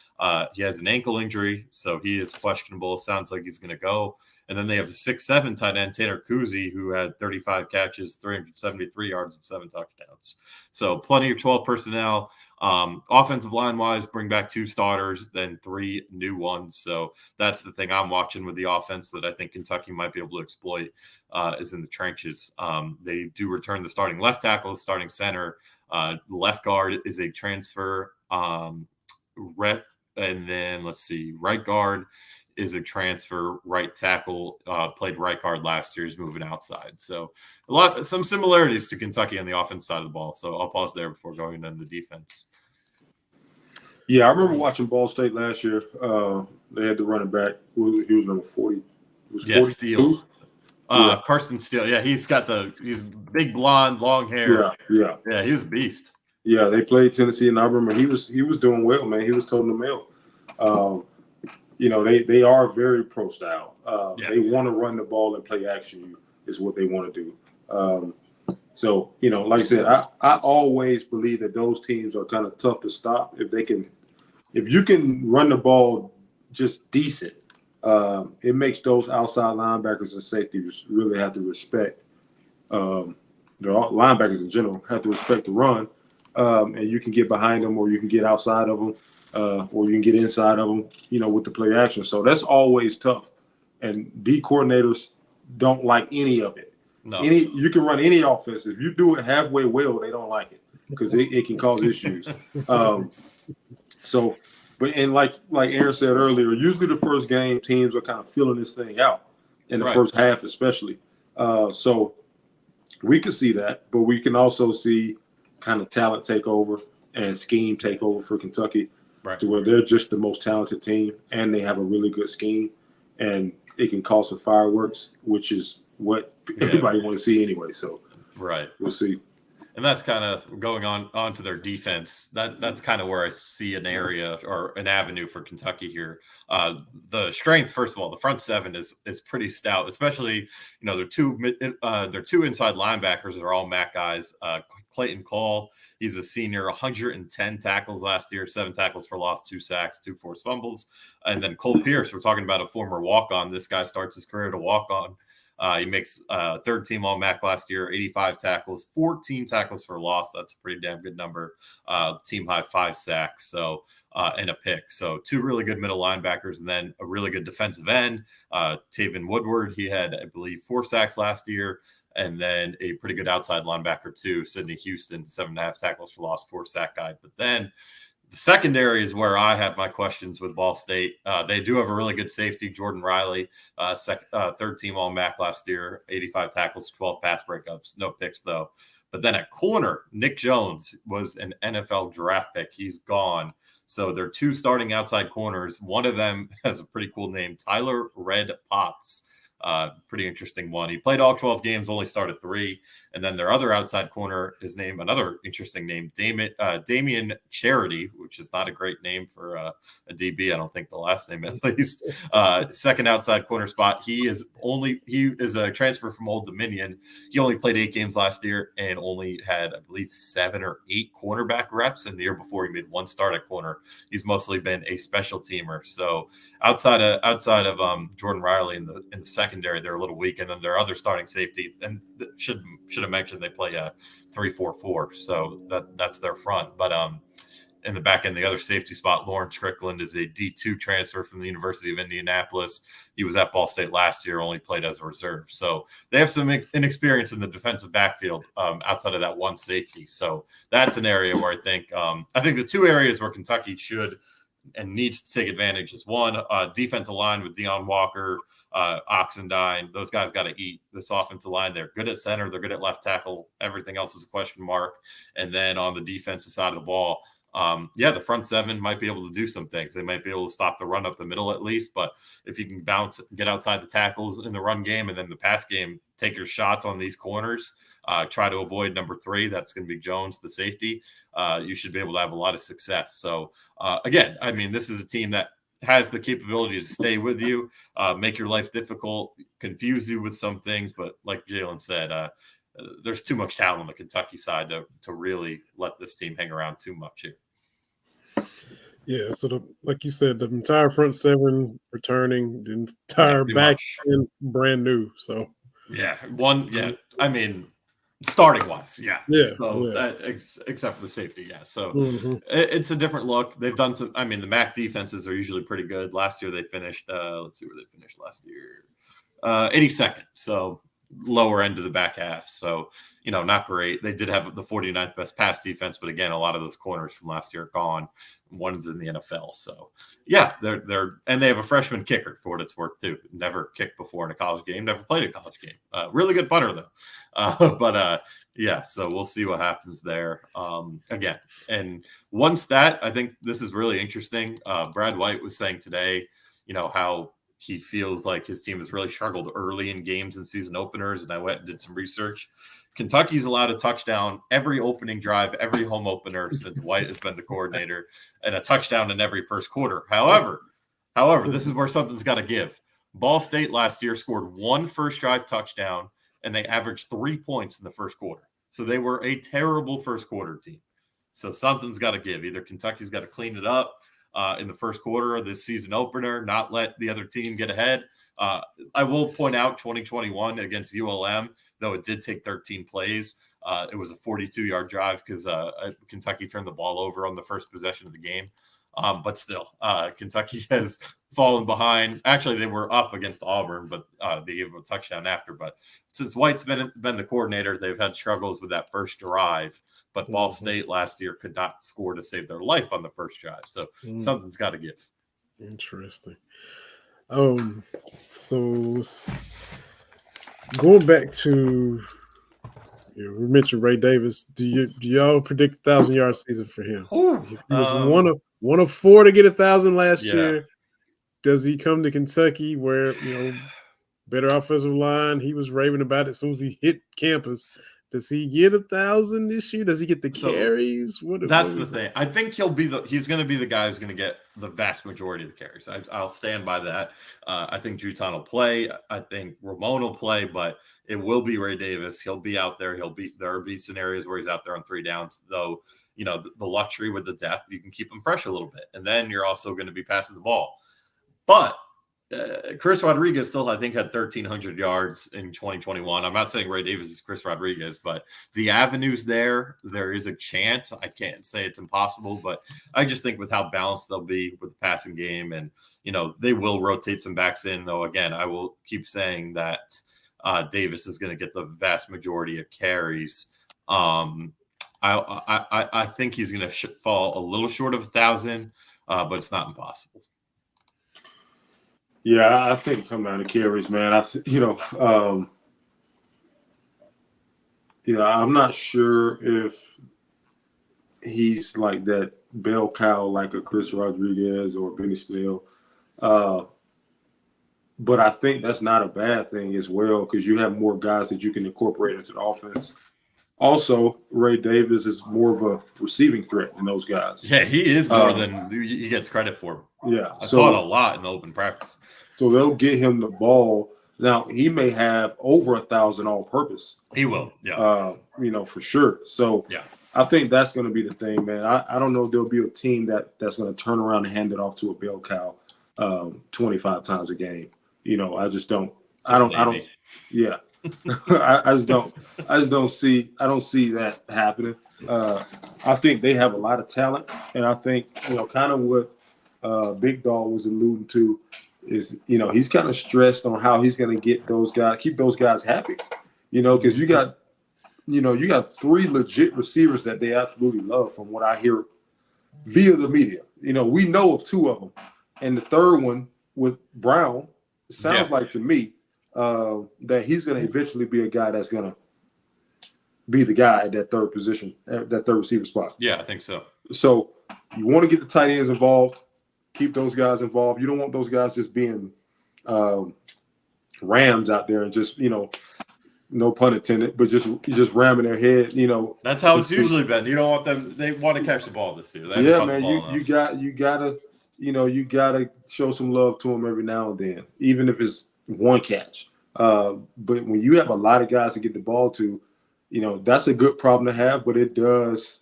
an ankle injury, so he is questionable. Sounds like he's going to go. And then they have a 6'7" tight end, Tanner Kuzi, who had 35 catches, 373 yards, and 7 touchdowns. So plenty of 12 personnel. Offensive line wise, bring back 2 starters, then 3 new ones. So that's the thing I'm watching with the offense that I think Kentucky might be able to exploit is in the trenches. They do return the starting left tackle, the starting center. Left guard is a transfer. And then let's see, right guard is a transfer. Right tackle played right guard last year, is moving outside. So some similarities to Kentucky on the offense side of the ball. So I'll pause there before going into the defense. Yeah, I remember watching Ball State last year. They had the running back. He was number 40. Steele. Carson Steele. Yeah, he's big blonde, long hair. Yeah. He was a beast. Yeah, they played Tennessee, and I remember he was doing well, man. He was toting the mail. They are very pro style. They want to run the ball and play action is what they want to do. So, like I said, I always believe that those teams are kind of tough to stop if you can run the ball just decent. It makes those outside linebackers and safeties really have to respect They're all linebackers in general have to respect the run, and you can get behind them, or you can get outside of them, or you can get inside of them, with the play action. So that's always tough. And D coordinators don't like any of it. No. You can run any offense. If you do it halfway well, they don't like it because it can cause issues. And like Aaron said earlier, usually the first game teams are kind of feeling this thing out in the first half, especially. So we could see that, but we can also see kind of talent take over and scheme take over for Kentucky, to where they're just the most talented team and they have a really good scheme, and it can cause some fireworks, which is what everybody wants to see anyway. So we'll see. And that's kind of going on to their defense. That's kind of where I see an area or an avenue for Kentucky here. The strength, first of all, the front seven is pretty stout, especially, their two inside linebackers are all MAC guys. Clayton Call, he's a senior, 110 tackles last year, 7 tackles for loss, 2 sacks, 2 forced fumbles. And then Cole Pierce, we're talking about a former walk-on. This guy starts his career at a walk-on. He makes third team All MAC last year, 85 tackles, 14 tackles for loss. That's a pretty damn good number. Team high 5 sacks, so and a pick. So 2 really good middle linebackers, and then a really good defensive end, Taven Woodward. He had, I believe, 4 sacks last year, and then a pretty good outside linebacker too, Sidney Houston, 7.5 tackles for loss, 4 sack guy. But then the secondary is where I have my questions with Ball State. They do have a really good safety, Jordan Riley, third team All MAC last year, 85 tackles, 12 pass breakups, no picks though. But then at corner, Nick Jones was an NFL draft pick. He's gone. So they're 2 starting outside corners. One of them has a pretty cool name, Tyler Red Potts. Pretty interesting one. He played all 12 games, only started 3. And then their other outside corner is named another interesting name, Damian Charity, which is not a great name for a DB. I don't think the last name at least. Second outside corner spot. He is a transfer from Old Dominion. He only played 8 games last year and only had, I believe, 7 or 8 cornerback reps. And the year before, he made 1 start at corner. He's mostly been a special teamer. So outside of Jordan Riley in the secondary, they're a little weak. And then their other starting safety, and should have mentioned they play a 3-4-4, so that's their front. But in the back end, the other safety spot, Lauren Strickland, is a D2 transfer from the University of Indianapolis. He was at Ball State last year, only played as a reserve. So they have some inexperience in the defensive backfield outside of that one safety. So that's an area where I think the 2 areas where Kentucky should and needs to take advantage is one, defensive line with Deion Walker, Oxendine. Those guys got to eat this offensive line. They're good at center. They're good at left tackle. Everything else is a question mark. And then on the defensive side of the ball, the front 7 might be able to do some things. They might be able to stop the run up the middle at least. But if you can get outside the tackles in the run game and then the pass game, take your shots on these corners, try to avoid number 3. That's going to be Jones, the safety. You should be able to have a lot of success. So again, I mean, this is a team that has the capability to stay with you, make your life difficult, confuse you with some things. But like Jalen said, there's too much talent on the Kentucky side to really let this team hang around too much here. Yeah, so like you said, the entire front 7 returning, the entire back end brand new. So I mean, starting wise, except for the safety, so it's a different look. They've done some. I mean, the MAC defenses are usually pretty good. Last year they finished. Let's see where they finished last year. 82nd, so lower end of the back half. So not great. They did have the 49th best pass defense, but again, a lot of those corners from last year are gone. One's in the NFL. So they're and they have a freshman kicker for what it's worth too. Never kicked before in a college game. Never played a college game. Really good punter though. So we'll see what happens there. Again, and one stat, I think this is really interesting. Brad White was saying today, how he feels like his team has really struggled early in games and season openers. And I went and did some research. Kentucky's allowed a touchdown every opening drive, every home opener since White has been the coordinator, and a touchdown in every first quarter. However, this is where something's got to give. Ball State last year scored 1 first drive touchdown, and they averaged 3 points in the first quarter. So they were a terrible first quarter team. So something's got to give. Either Kentucky's got to clean it up in the first quarter of this season opener, not let the other team get ahead. I will point out 2021 against ULM, though it did take 13 plays. It was a 42-yard drive because Kentucky turned the ball over on the first possession of the game. But still, Kentucky has fallen behind. Actually, they were up against Auburn, but they gave them a touchdown after. But since White's been the coordinator, they've had struggles with that first drive. But Ball State last year could not score to save their life on the first drive. So something's got to give. Interesting. So going back to, we mentioned Ray Davis. Do y'all predict 1,000-yard season for him? He was one of 4 to get 1,000 last year. Does he come to Kentucky where, better offensive line? He was raving about it as soon as he hit campus. Does he get 1,000 this year? Does he get the carries? That's the thing. I think he's going to be the guy who's going to get the vast majority of the carries. I'll stand by that. I think Juton will play. I think Ramon will play, but it will be Ray Davis. He'll be out there. There will be scenarios where he's out there on 3 downs, though. The luxury with the depth, you can keep him fresh a little bit, and then you're also going to be passing the ball. But Chris Rodriguez still, I think, had 1,300 yards in 2021. I'm not saying Ray Davis is Chris Rodriguez, but the avenue's there. There is a chance. I can't say it's impossible, but I just think with how balanced they'll be with the passing game, and they will rotate some backs in. Though again, I will keep saying that Davis is going to get the vast majority of carries. I think he's going to fall a little short of 1,000, but it's not impossible. Yeah, I think come down to carries, man. I'm not sure if he's like that bell cow like a Chris Rodriguez or Benny Snell. But I think that's not a bad thing as well because you have more guys that you can incorporate into the offense. Also, Ray Davis is more of a receiving threat than those guys. Yeah, he is more than he gets credit for. Yeah. I saw it a lot in the open practice. So they'll get him the ball. Now, he may have over 1,000 all-purpose. He will, yeah. For sure. So yeah. I think that's going to be the thing, man. I don't know if there'll be a team that's going to turn around and hand it off to a bell cow 25 times a game. I just don't. I don't. Yeah. I just don't see that happening. I think they have a lot of talent, and I think kind of what Big Dog was alluding to is he's kind of stressed on how he's going to keep those guys happy, because you got 3 legit receivers that they absolutely love from what I hear via the media. We know of 2 of them, and the third one with Brown sounds like to me that he's going to eventually be a guy that's going to be the guy at that third position, that third receiver spot. Yeah, I think so. So you want to get the tight ends involved, keep those guys involved. You don't want those guys just being rams out there and just, no pun intended, but just ramming their head, That's how it's usually been. You don't want them. They want to catch the ball this year. Yeah, man. You gotta show some love to them every now and then, even if it's one catch. But when you have a lot of guys to get the ball to, that's a good problem to have, but it does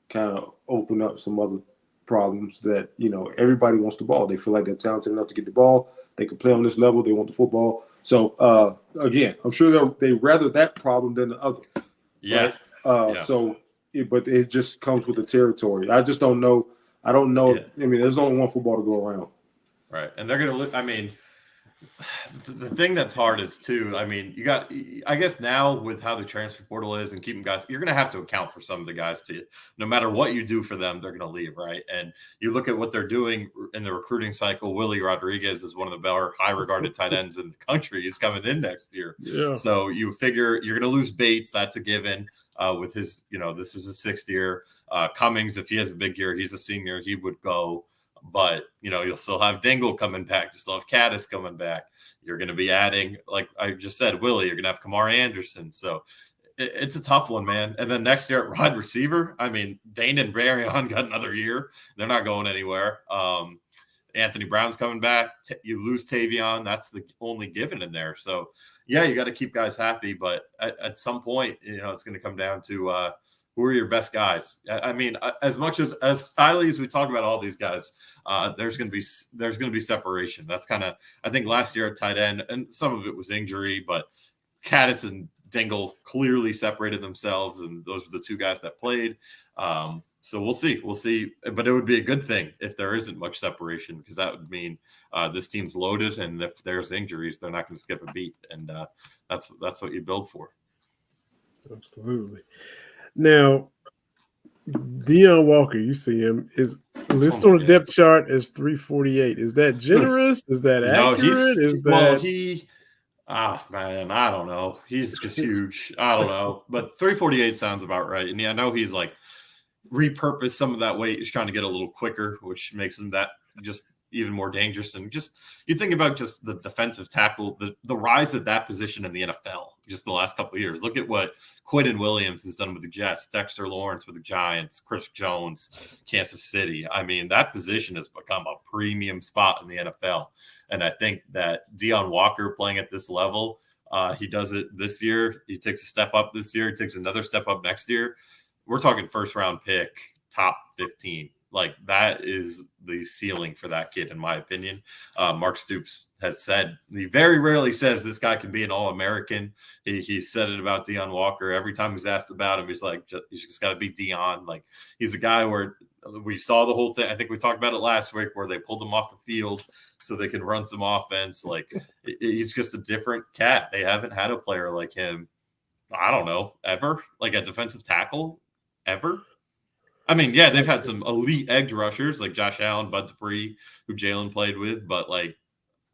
kind of open up some other problems that, everybody wants the ball. They feel like they're talented enough to get the ball. They can play on this level. They want the football. So, again, I'm sure they rather that problem than the other. Yeah. Right? But it just comes with the territory. I just don't know. I don't know. Yeah. I mean, there's only one football to go around. Right. And they're going to the thing that's hard is too, I guess now with how the transfer portal is and keeping guys, you're going to have to account for some of the guys no matter what you do for them, they're going to leave. Right. And you look at what they're doing in the recruiting cycle. Willie Rodriguez is one of the better high regarded tight ends in the country. He's coming in next year. Yeah. So you figure you're going to lose Bates. That's a given with his, this is his 6th year. Cummings, if he has a big year, he's a senior, he would go. But, you'll still have Dingle coming back. You still have Caddis coming back. You're going to be adding, like I just said, Willie. You're going to have Kamar Anderson. So it's a tough one, man. And then next year at wide receiver, Dane and Barryon got another year. They're not going anywhere. Anthony Brown's coming back. You lose Tavion. That's the only given in there. So, yeah, you got to keep guys happy. But at some point, it's going to come down to who are your best guys? As much as highly as we talk about all these guys, there's going to be separation. That's kind of, I think last year at tight end, and some of it was injury, but Caddis and Dingle clearly separated themselves, and those were the two guys that played. So we'll see. We'll see. But it would be a good thing if there isn't much separation, because that would mean this team's loaded, and if there's injuries, they're not going to skip a beat, and that's what you build for. Absolutely. Now, Deon Walker, you see him, is listed on the depth chart as 348. Is that generous? Is that accurate? Man, I don't know. He's just huge. I don't know. But 348 sounds about right. And yeah, I know he's like repurposed some of that weight. He's trying to get a little quicker, which makes him that just even more dangerous. And just you think about just the defensive tackle, the rise of that position in the NFL just the last couple of years. Look at what Quentin Williams has done with the Jets, Dexter Lawrence with the Giants, Chris Jones, Kansas City. I mean, that position has become a premium spot in the NFL. And I think that Deon Walker playing at this level, he does it this year. He takes a step up this year. He takes another step up next year. We're talking first-round pick, top 15. Like, that is the ceiling for that kid, in my opinion. Mark Stoops has said, he very rarely says this guy can be an All-American. He said it about Deon Walker. Every time he's asked about him, he's like, you just got to be Deon. Like, he's a guy where we saw the whole thing. I think we talked about it last week where they pulled him off the field so they can run some offense. Like, he's just a different cat. They haven't had a player like him, I don't know, ever, like a defensive tackle ever. I mean, yeah, they've had some elite edge rushers like Josh Allen, Bud Dupree, who Jalen played with, but like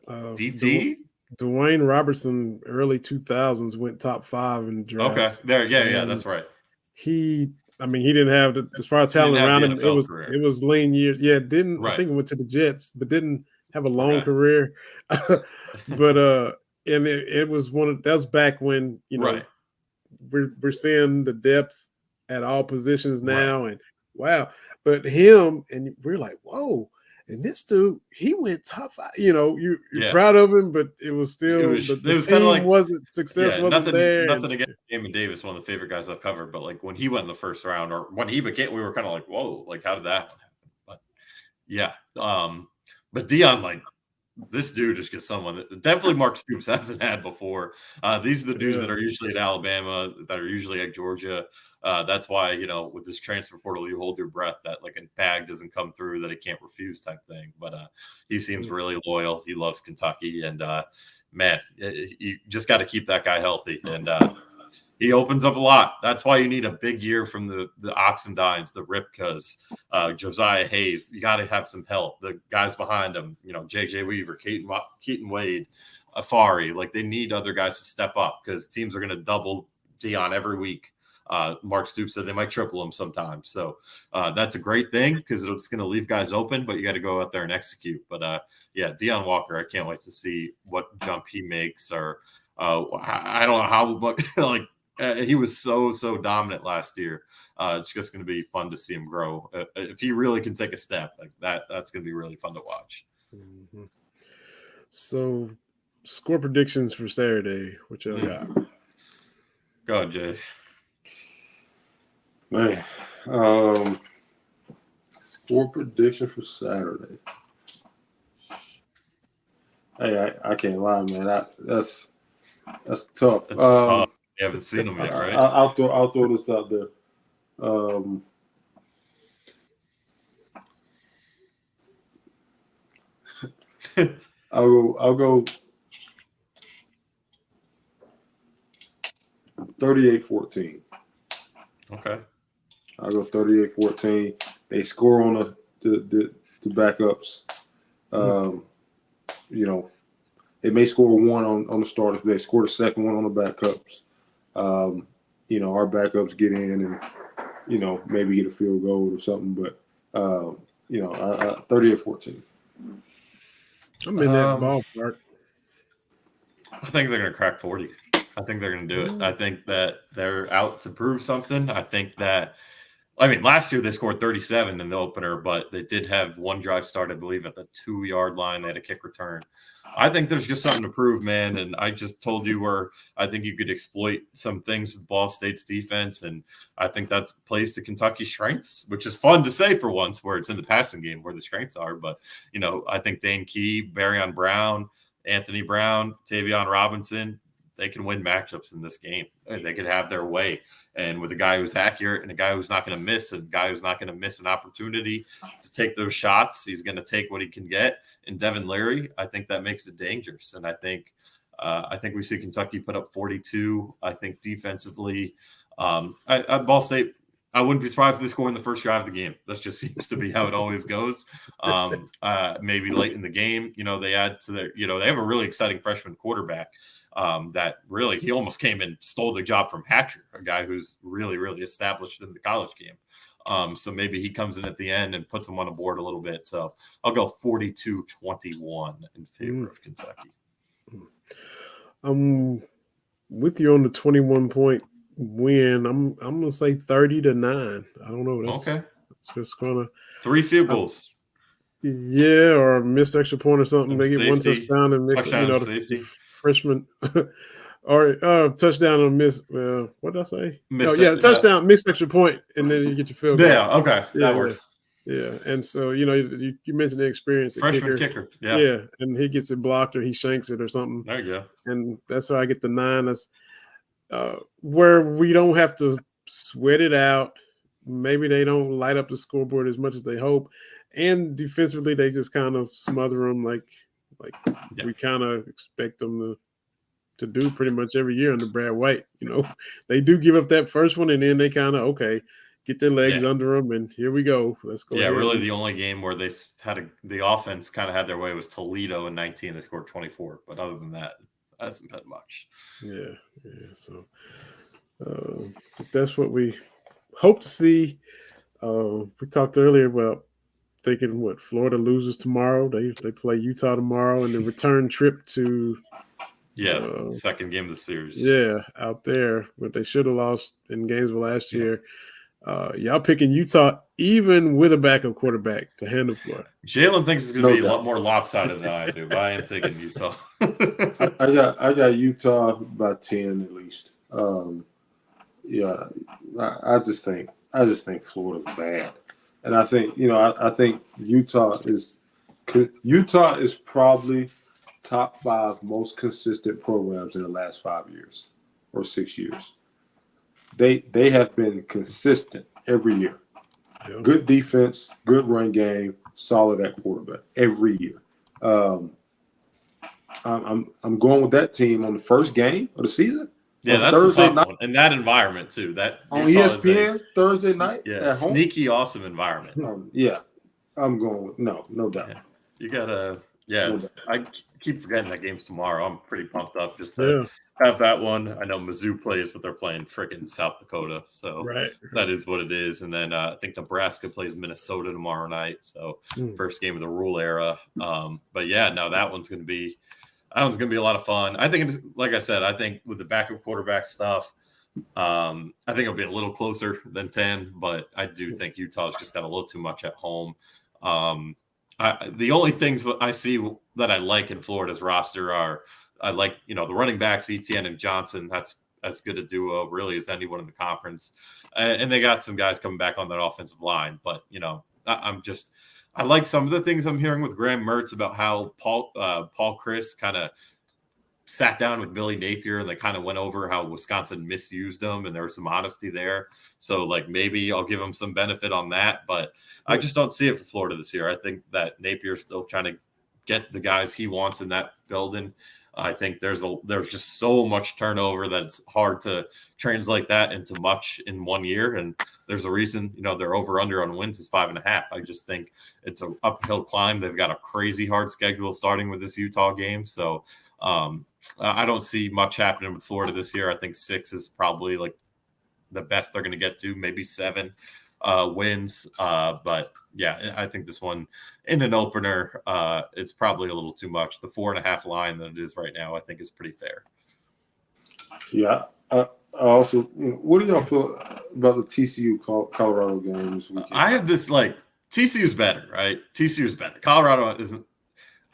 DT? Dwayne Robertson, early 2000s, went top 5 in drafts. Okay, there, yeah, that's right. He didn't have as far as talent around him. It was lean years. Yeah, I think he went to the Jets, but didn't have a long career. But and it was that was back when we're seeing the depth at all positions now, and wow. But him, and we're like, whoa. And this dude, he went top 5. You're proud of him, but it was still the team like, success wasn't there. Nothing against Damon Davis, one of the favorite guys I've covered. But like when he went in the first round, or when he became, we were kind of like, whoa, like how did that happen? But yeah, but Deon, like this dude is just someone that definitely Mark Stoops hasn't had before. These are the dudes that are usually at Alabama, that are usually at Georgia. That's why, with this transfer portal, you hold your breath that like a bag doesn't come through that he can't refuse type thing. But he seems really loyal. He loves Kentucky. And, man, you just got to keep that guy healthy. And he opens up a lot. That's why you need a big year from the Oxendines, the Ripkas, Josiah Hayes. You got to have some help. The guys behind him, J.J. Weaver, Keaton Wade, Afari. Like, they need other guys to step up because teams are going to double Deon every week. Mark Stoops said they might triple him sometimes. So that's a great thing because it's going to leave guys open, but you got to go out there and execute. But, yeah, Deon Walker, I can't wait to see what jump he makes. Or I don't know how – like, he was so dominant last year. It's just going to be fun to see him grow. If he really can take a step like that's going to be really fun to watch. Mm-hmm. So, score predictions for Saturday, what y'all got? Go ahead, Jay. Man, score prediction for Saturday. Hey, I can't lie, man. That's tough. It's tough. You haven't seen them yet, right? I'll throw this out there. I'll go 38-14. Okay. I'll go 38-14. They score on the backups. They may score one on the starters, but they score the second one on the backups. Our backups get in and, maybe get a field goal or something. But, 38-14. I'm in that ballpark. I think they're going to crack 40. I think they're going to do it. I think that they're out to prove something. I think that, last year they scored 37 in the opener, but they did have one drive start, I believe, at the 2-yard line. They had a kick return. I think there's just something to prove, man. And I just told you where I think you could exploit some things with Ball State's defense. And I think that plays to Kentucky's strengths, which is fun to say for once, where it's in the passing game where the strengths are. But, I think Dane Key, Barryon Brown, Anthony Brown, Tavion Robinson, they can win matchups in this game. They could have their way. And with a guy who's accurate and a guy who's not going to miss, and a guy who's not going to miss an opportunity to take those shots, he's going to take what he can get. And Devin Leary, I think that makes it dangerous. And I think we see Kentucky put up 42. I think defensively, at Ball State, I wouldn't be surprised if they score in the first drive of the game. That just seems to be how it always goes. Maybe late in the game, they add to their, they have a really exciting freshman quarterback that really, he almost came and stole the job from Hatcher, a guy who's really, really established in the college game. So maybe he comes in at the end and puts them on the board a little bit. So I'll go 42-21 in favor of Kentucky. I'm with you on the 21-point win. I'm gonna say 30-9. I don't know. It's just gonna 3 field goals. Yeah, or a missed extra point or something. They get one touchdown and mix. Safety. Freshman or touchdown and miss. What did I say? Touchdown, missed extra point, and then you get your field goal. Yeah, okay, that works. Yeah, and so you mentioned the experience. Freshman kicker. Yeah, and he gets it blocked or he shanks it or something. There you go. And that's how I get the 9. That's where we don't have to sweat it out. Maybe they don't light up the scoreboard as much as they hope, and defensively they just kind of smother them like we kind of expect them to do pretty much every year under Brad White. They do give up that first one, and then they kind of get their legs under them, and here we go. Let's go. Yeah, really, the only game where they had the offense kind of had their way was Toledo in 19. They scored 24, but other than that, it hasn't been much. Yeah. So that's what we hope to see. We talked earlier about thinking Florida loses tomorrow. They play Utah tomorrow, and the return trip to second game of the series. Yeah, out there, but they should have lost in Gainesville last year. Y'all picking Utah even with a backup quarterback to handle Florida. Jalen thinks it's going to be a lot more lopsided than I do, but I am taking Utah. I got Utah by 10 at least. I just think Florida's bad, and I think I think Utah is probably top 5 most consistent programs in the last 5 years or 6 years. They have been consistent every year. Yeah. Good defense, good run game, solid at quarterback every year. I'm going with that team on the first game of the season. Yeah, that's Thursday night one. In that environment too. That on ESPN Thursday night. Yeah, at sneaky, home. Awesome environment. I'm going with no doubt. Yeah. You gotta. Yeah, I keep forgetting that game's tomorrow. I'm pretty pumped up just to have that one. I know Mizzou plays, but they're playing freaking South Dakota, so that is what it is. And then I think Nebraska plays Minnesota tomorrow night, so first game of the rule era. But that one's going to be a lot of fun. I think, like I said, I think with the backup quarterback stuff, I think it'll be a little closer than 10, but I do think Utah's just got a little too much at home. The only things I see that I like in Florida's roster are I like, the running backs, Etienne and Johnson. That's as good a duo really as anyone in the conference. And they got some guys coming back on that offensive line. But, I like some of the things I'm hearing with Graham Mertz about how Paul Chris kind of sat down with Billy Napier and they kind of went over how Wisconsin misused them and there was some honesty there. So maybe I'll give him some benefit on that, but I just don't see it for Florida this year. I think that Napier's still trying to get the guys he wants in that building. I think there's just so much turnover that it's hard to translate that into much in 1 year. And there's a reason, their over under on wins is 5.5. I just think it's an uphill climb. They've got a crazy hard schedule starting with this Utah game. So I don't see much happening with Florida this year. I think 6 is probably the best they're going to get to, maybe 7 wins. But I think this one in an opener is probably a little too much. The 4.5 line that it is right now, I think is pretty fair. Yeah. I also, what do y'all feel about the TCU Colorado game this weekend? I have this TCU's better, right? TCU's better. Colorado isn't.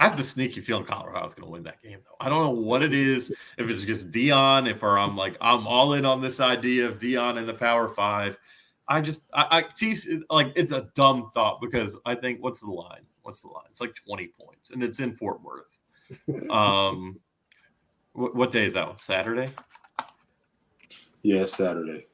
I have the sneaky feeling Colorado's going to win that game, though. I don't know what it is. If it's just Deion, I'm all in on this idea of Deion in the Power 5. It's a dumb thought because I think what's the line? It's 20 points and it's in Fort Worth. What day is that one? Saturday? Yeah, Saturday.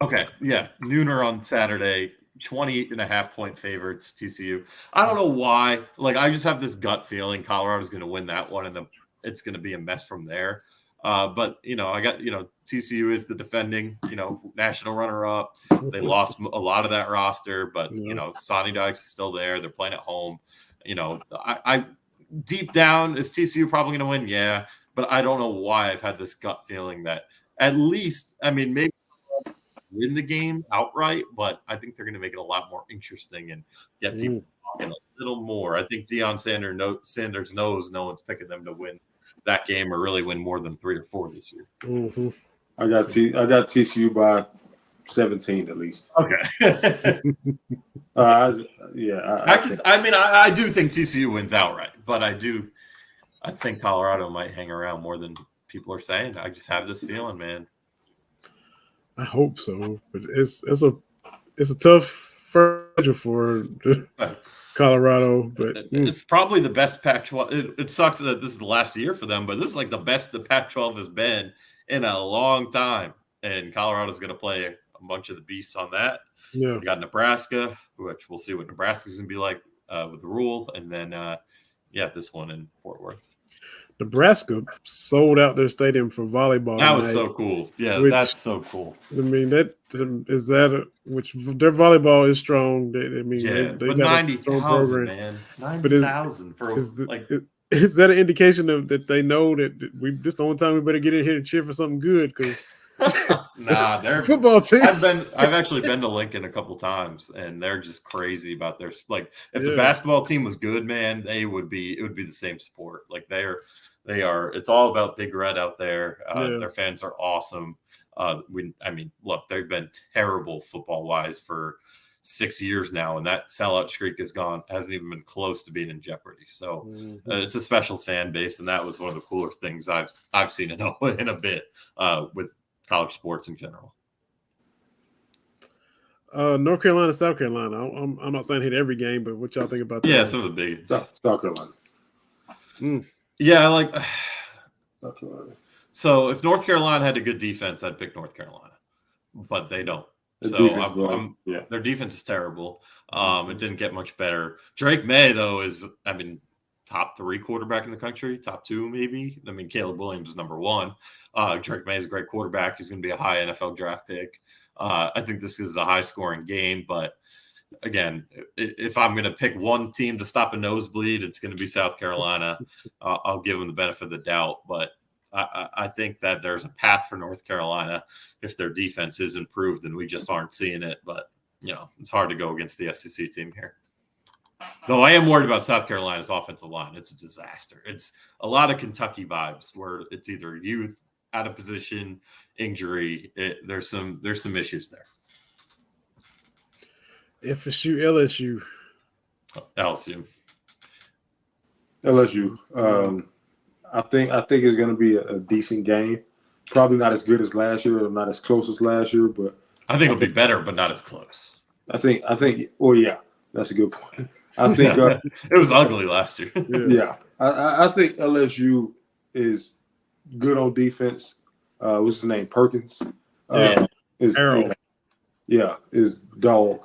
Okay, yeah, nooner on Saturday. 20.5-point favorites, TCU. I don't know why. Like, I just have this gut feeling Colorado's going to win that one, and then it's going to be a mess from there. But I got TCU is the defending national runner-up. They lost a lot of that roster, but Sonny Dykes is still there. They're playing at home. I deep down, is TCU probably going to win? Yeah, but I don't know why I've had this gut feeling that at least, maybe win the game outright, but I think they're going to make it a lot more interesting and get people talking a little more. I think Deion Sanders knows no one's picking them to win that game or really win more than 3 or 4 this year. Mm-hmm. I got TCU by 17 at least. Okay. I do think TCU wins outright, but I think Colorado might hang around more than people are saying. I just have this feeling, man. I hope so, but it's a tough schedule for Colorado, but it's probably the best Pac-12. It sucks that this is the last year for them, but this is like the best the Pac-12 has been in a long time, and Colorado's going to play a bunch of the beasts on that. Yeah, we got Nebraska, which we'll see what Nebraska's going to be like with the rule, and then this one in Fort Worth. Nebraska sold out their stadium for volleyball. That was so cool. Yeah, that's so cool. Which their volleyball is strong. They but got a strong program. Man, 90,000 for is that an indication of that they know that this the only time we better get in here and cheer for something good because nah, they're football team. I've actually been to Lincoln a couple times, and they're just crazy about their if the basketball team was good, man, it would be the same sport. Like they are. It's all about Big Red out there. Their fans are awesome. Look, they've been terrible football wise for 6 years now, and that sellout streak hasn't even been close to being in jeopardy. So it's a special fan base, and that was one of the cooler things I've seen in a bit with college sports in general. North Carolina, South Carolina. I'm not saying hit every game, but what y'all think about that? Yeah, some of the big South Carolina. Yeah, I like South Carolina. So if North Carolina had a good defense, I'd pick North Carolina, but they don't. Their defense is terrible. It didn't get much better. Drake May, though, is top 3 quarterback in the country, top 2 maybe. Caleb Williams is number 1. Drake May is a great quarterback. He's going to be a high NFL draft pick. I think this is a high-scoring game, but again, if I'm going to pick one team to stop a nosebleed, it's going to be South Carolina. I'll give them the benefit of the doubt, but I think that there's a path for North Carolina if their defense is improved, and we just aren't seeing it. But, it's hard to go against the SEC team here. Though I am worried about South Carolina's offensive line. It's a disaster. It's a lot of Kentucky vibes where it's either youth, out of position, injury. There's some issues there. FSU, LSU. LSU. I think it's going to be a decent game. Probably not as good as last year, or not as close as last year, but I think it'll be better, but not as close. I think. Oh yeah, that's a good point. I think it was ugly last year. Yeah, I think LSU is good on defense. What's his name? Perkins. Is dog.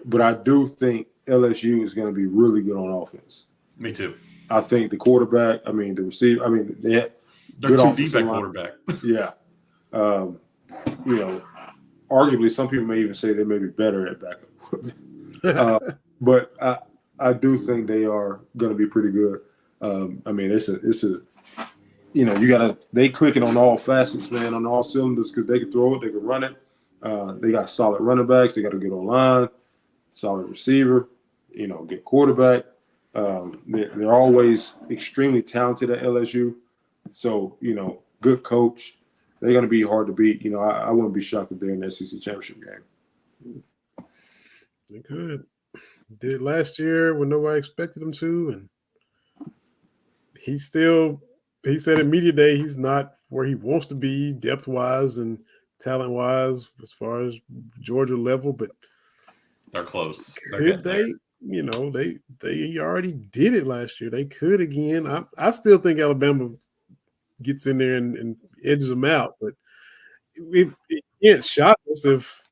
But I do think LSU is going to be really good on offense. Me too. I think the quarterback, the receiver, they're too deep at quarterback. Yeah. Arguably some people may even say they may be better at backup. But I do think they are going to be pretty good. They clicking on all facets, man, on all cylinders because they can throw it, they can run it. They got solid running backs. They got a good O-line, solid receiver, good quarterback. They're always extremely talented at LSU. So, good coach. They're going to be hard to beat. I wouldn't be shocked if they're in the SEC championship game. They could. Did it last year when nobody expected them to. And he said in media day he's not where he wants to be depth-wise and talent-wise as far as Georgia level, but they're close. Could they? They already did it last year. They could again. I still think Alabama gets in there and edges them out. But it can't shock us if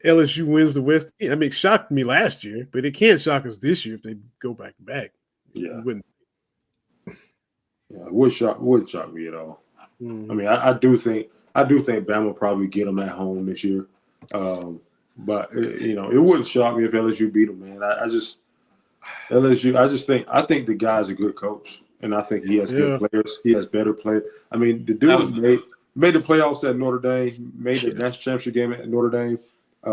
LSU wins the West. I mean, it shocked me last year, but it can't shock us this year if they go back to back. Yeah. It wouldn't. Yeah, it wouldn't shock me at all. Mhm. I mean, I do think Bama will probably get them at home this year. But it wouldn't shock me if LSU beat them, man. I think the guy's a good coach, and I think he has good players. He has better players. I mean, the dude made the playoffs at Notre Dame, made the national championship game at Notre Dame. He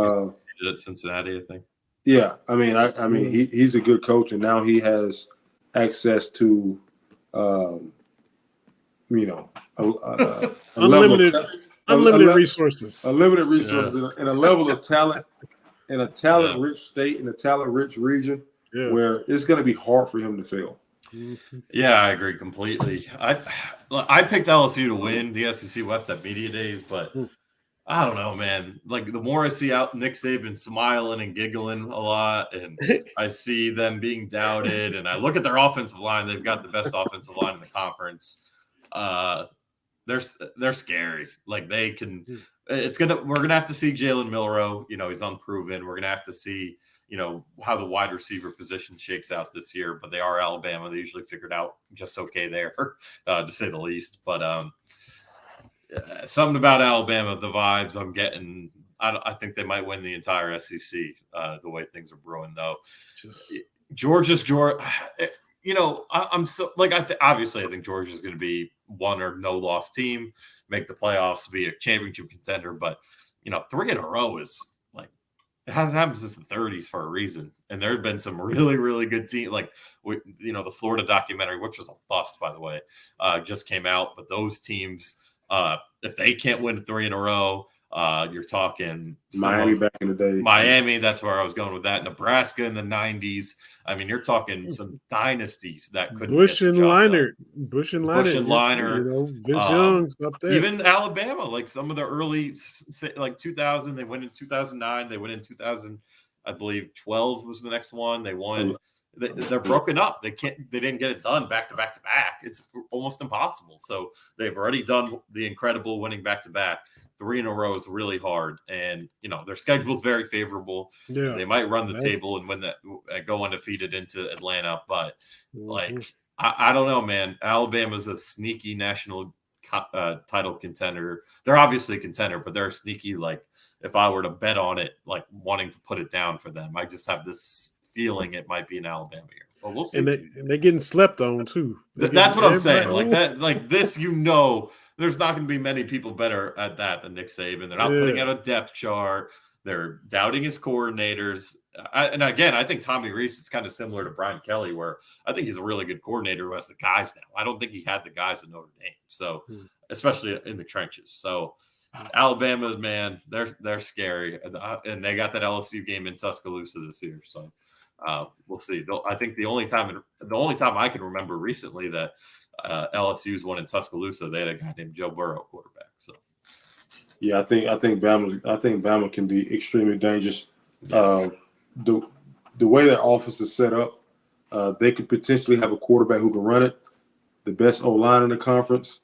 did at Cincinnati, I think. Yeah, I mean, he's a good coach, and now he has access to, Unlimited resources. Unlimited resources and a level of talent in a talent-rich state, in a talent-rich region where it's going to be hard for him to fail. Yeah, I agree completely. I picked LSU to win the SEC West at media days, but I don't know, man. Like, the more I see out Nick Saban smiling and giggling a lot, and I see them being doubted, and I look at their offensive line, they've got the best offensive line in the conference. They're scary. Like, they can. We're gonna have to see Jalen Milroe. He's unproven. We're gonna have to see how the wide receiver position shakes out this year. But they are Alabama. They usually figured out just okay there, to say the least. But something about Alabama, the vibes I'm getting. I think they might win the entire SEC. The way things are brewing, though. Georgia's Georgia. I'm so obviously I think Georgia's going to be one or no loss team, make the playoffs, be a championship contender. But 3 in a row is like, it hasn't happened since the 30s for a reason. And there have been some really, really good teams. Like, the Florida documentary, which was a bust, by the way, just came out. But those teams, if they can't win 3 in a row, you're talking Miami back in the day. Miami, that's where I was going with that. Nebraska in the 90s. I mean, you're talking some dynasties that could Bush and Leinart, Vince Young's up there. Even Alabama, like some of the early, like 2000, they went in 2009. They went in 2000, I believe 12 was the next one. They won. They're broken up. They didn't get it done back to back to back. It's almost impossible. So they've already done the incredible winning back to back. 3 in a row is really hard, and their schedule is very favorable. Yeah, they might run the table and win that, go undefeated into Atlanta. But I don't know, man. Alabama's a sneaky national title contender. They're obviously a contender, but they're sneaky. Like, if I were to bet on it, like wanting to put it down for them, I just have this feeling it might be an Alabama year. But we'll see. And they're getting slept on too. That's what I'm saying. Like that, like this, there's not going to be many people better at that than Nick Saban. They're not putting out a depth chart. They're doubting his coordinators. And again, I think Tommy Rees is kind of similar to Brian Kelly, where I think he's a really good coordinator who has the guys now. I don't think he had the guys at Notre Dame, so especially in the trenches. So Alabama's, man, they're scary, and they got that LSU game in Tuscaloosa this year. So we'll see. I think the only time I can remember recently that LSU's won in Tuscaloosa, they had a guy named Joe Burrow quarterback. So yeah, I think Bama can be extremely dangerous. The way their offense is set up, they could potentially have a quarterback who can run it, the best O-line in the conference,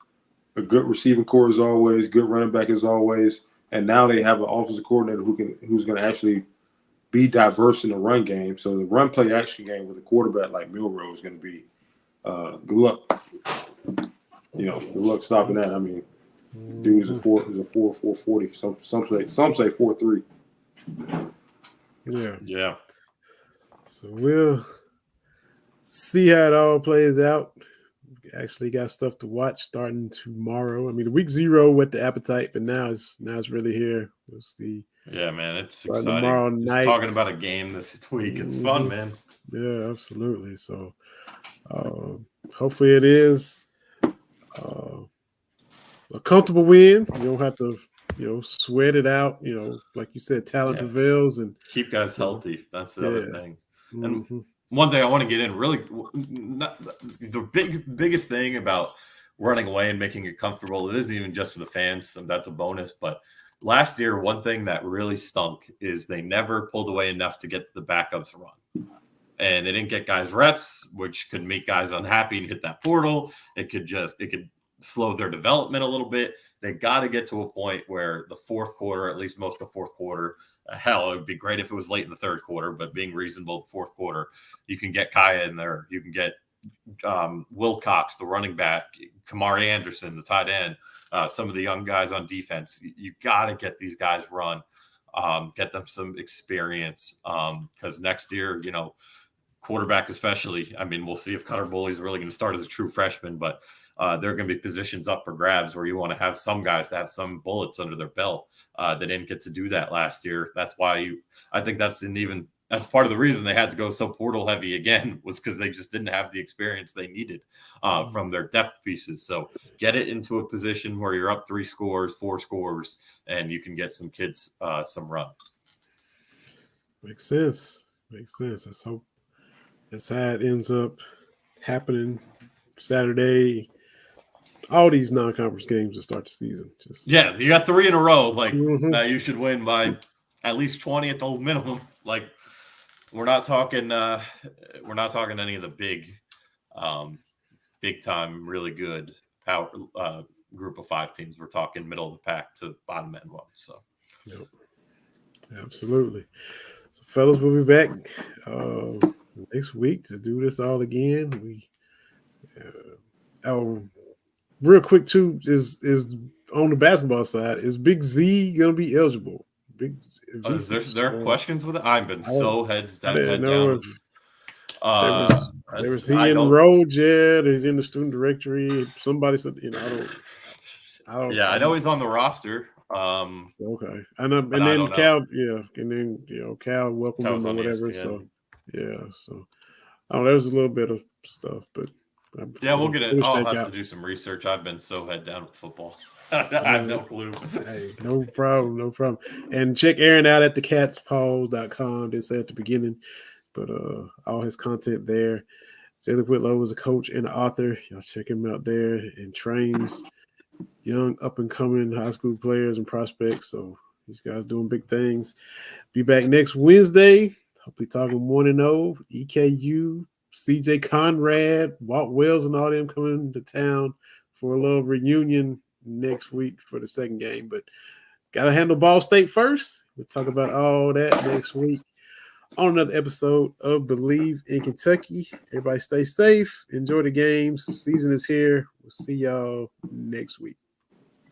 a good receiving core as always, good running back as always, and now they have an offensive coordinator who's going to actually be diverse in the run game. So the run play action game with a quarterback like Milroe is going to be good luck. Good luck stopping that. I mean, dude is a 4.40. Some say 4.3. Yeah. So we'll see how it all plays out. We actually got stuff to watch starting tomorrow. I mean, week 0 with the appetite, but now it's really here. We'll see. Yeah, man, it's exciting. Tomorrow night, talking about a game this week. It's fun, man. Yeah, absolutely. So hopefully it is a comfortable win. You don't have to, sweat it out. Like you said, talent prevails, and keep guys healthy. That's the other thing. And one thing I want to get in really, the biggest thing about running away and making it comfortable, it isn't even just for the fans, and that's a bonus. But last year, one thing that really stunk is they never pulled away enough to get the backups run. And they didn't get guys reps, which could make guys unhappy and hit that portal. It could slow their development a little bit. They got to get to a point where the fourth quarter, at least most of the fourth quarter, hell, it would be great if it was late in the third quarter, but being reasonable, the fourth quarter, you can get Kaya in there. You can get Wilcox, the running back, Kamari Anderson, the tight end, some of the young guys on defense. You got to get these guys run, get them some experience, because next year, quarterback especially, I mean, we'll see if Cutter Bully is really going to start as a true freshman, but there are going to be positions up for grabs where you want to have some guys to have some bullets under their belt. They didn't get to do that last year. That's why I think that's part of the reason they had to go so portal heavy again, was because they just didn't have the experience they needed from their depth pieces. So get it into a position where you're up 3 scores, 4 scores, and you can get some kids some run. Makes sense. Let's hope that's how it ends up happening Saturday. All these non-conference games to start the season. You got 3 in a row. Like you should win by at least 20 at the minimum. Like we're not talking any of the big time, really good power group of 5 teams. We're talking middle of the pack to bottom end one. So, yep. Absolutely. So, fellas, we'll be back next week to do this all again. Real quick too is on the basketball side. Is Big Z gonna be eligible? Is there are questions with it? I've been so heads down. Was he enrolled yet? Is he in the student directory? Somebody said, I don't. Yeah, I know he's on the roster. Okay, and then Cal welcomed him or whatever. So there's a little bit of stuff, but we'll get it. I'll have to do some research. I've been so head down with football. I have no clue. Hey, no problem. And check Aaron out at thecatspaws.com. They said at the beginning, but all his content there. Zaylen Whitlow is a coach and an author. Y'all check him out there and trains young up-and-coming high school players and prospects. So these guys doing big things. Be back next Wednesday. Hopefully talking 1-0, EKU, CJ Conrad, Walt Wells, and all them coming to town for a little reunion next week for the second game. But got to handle Ball State first. We'll talk about all that next week on another episode of Believe in Kentucky. Everybody stay safe. Enjoy the games. Season is here. We'll see y'all next week.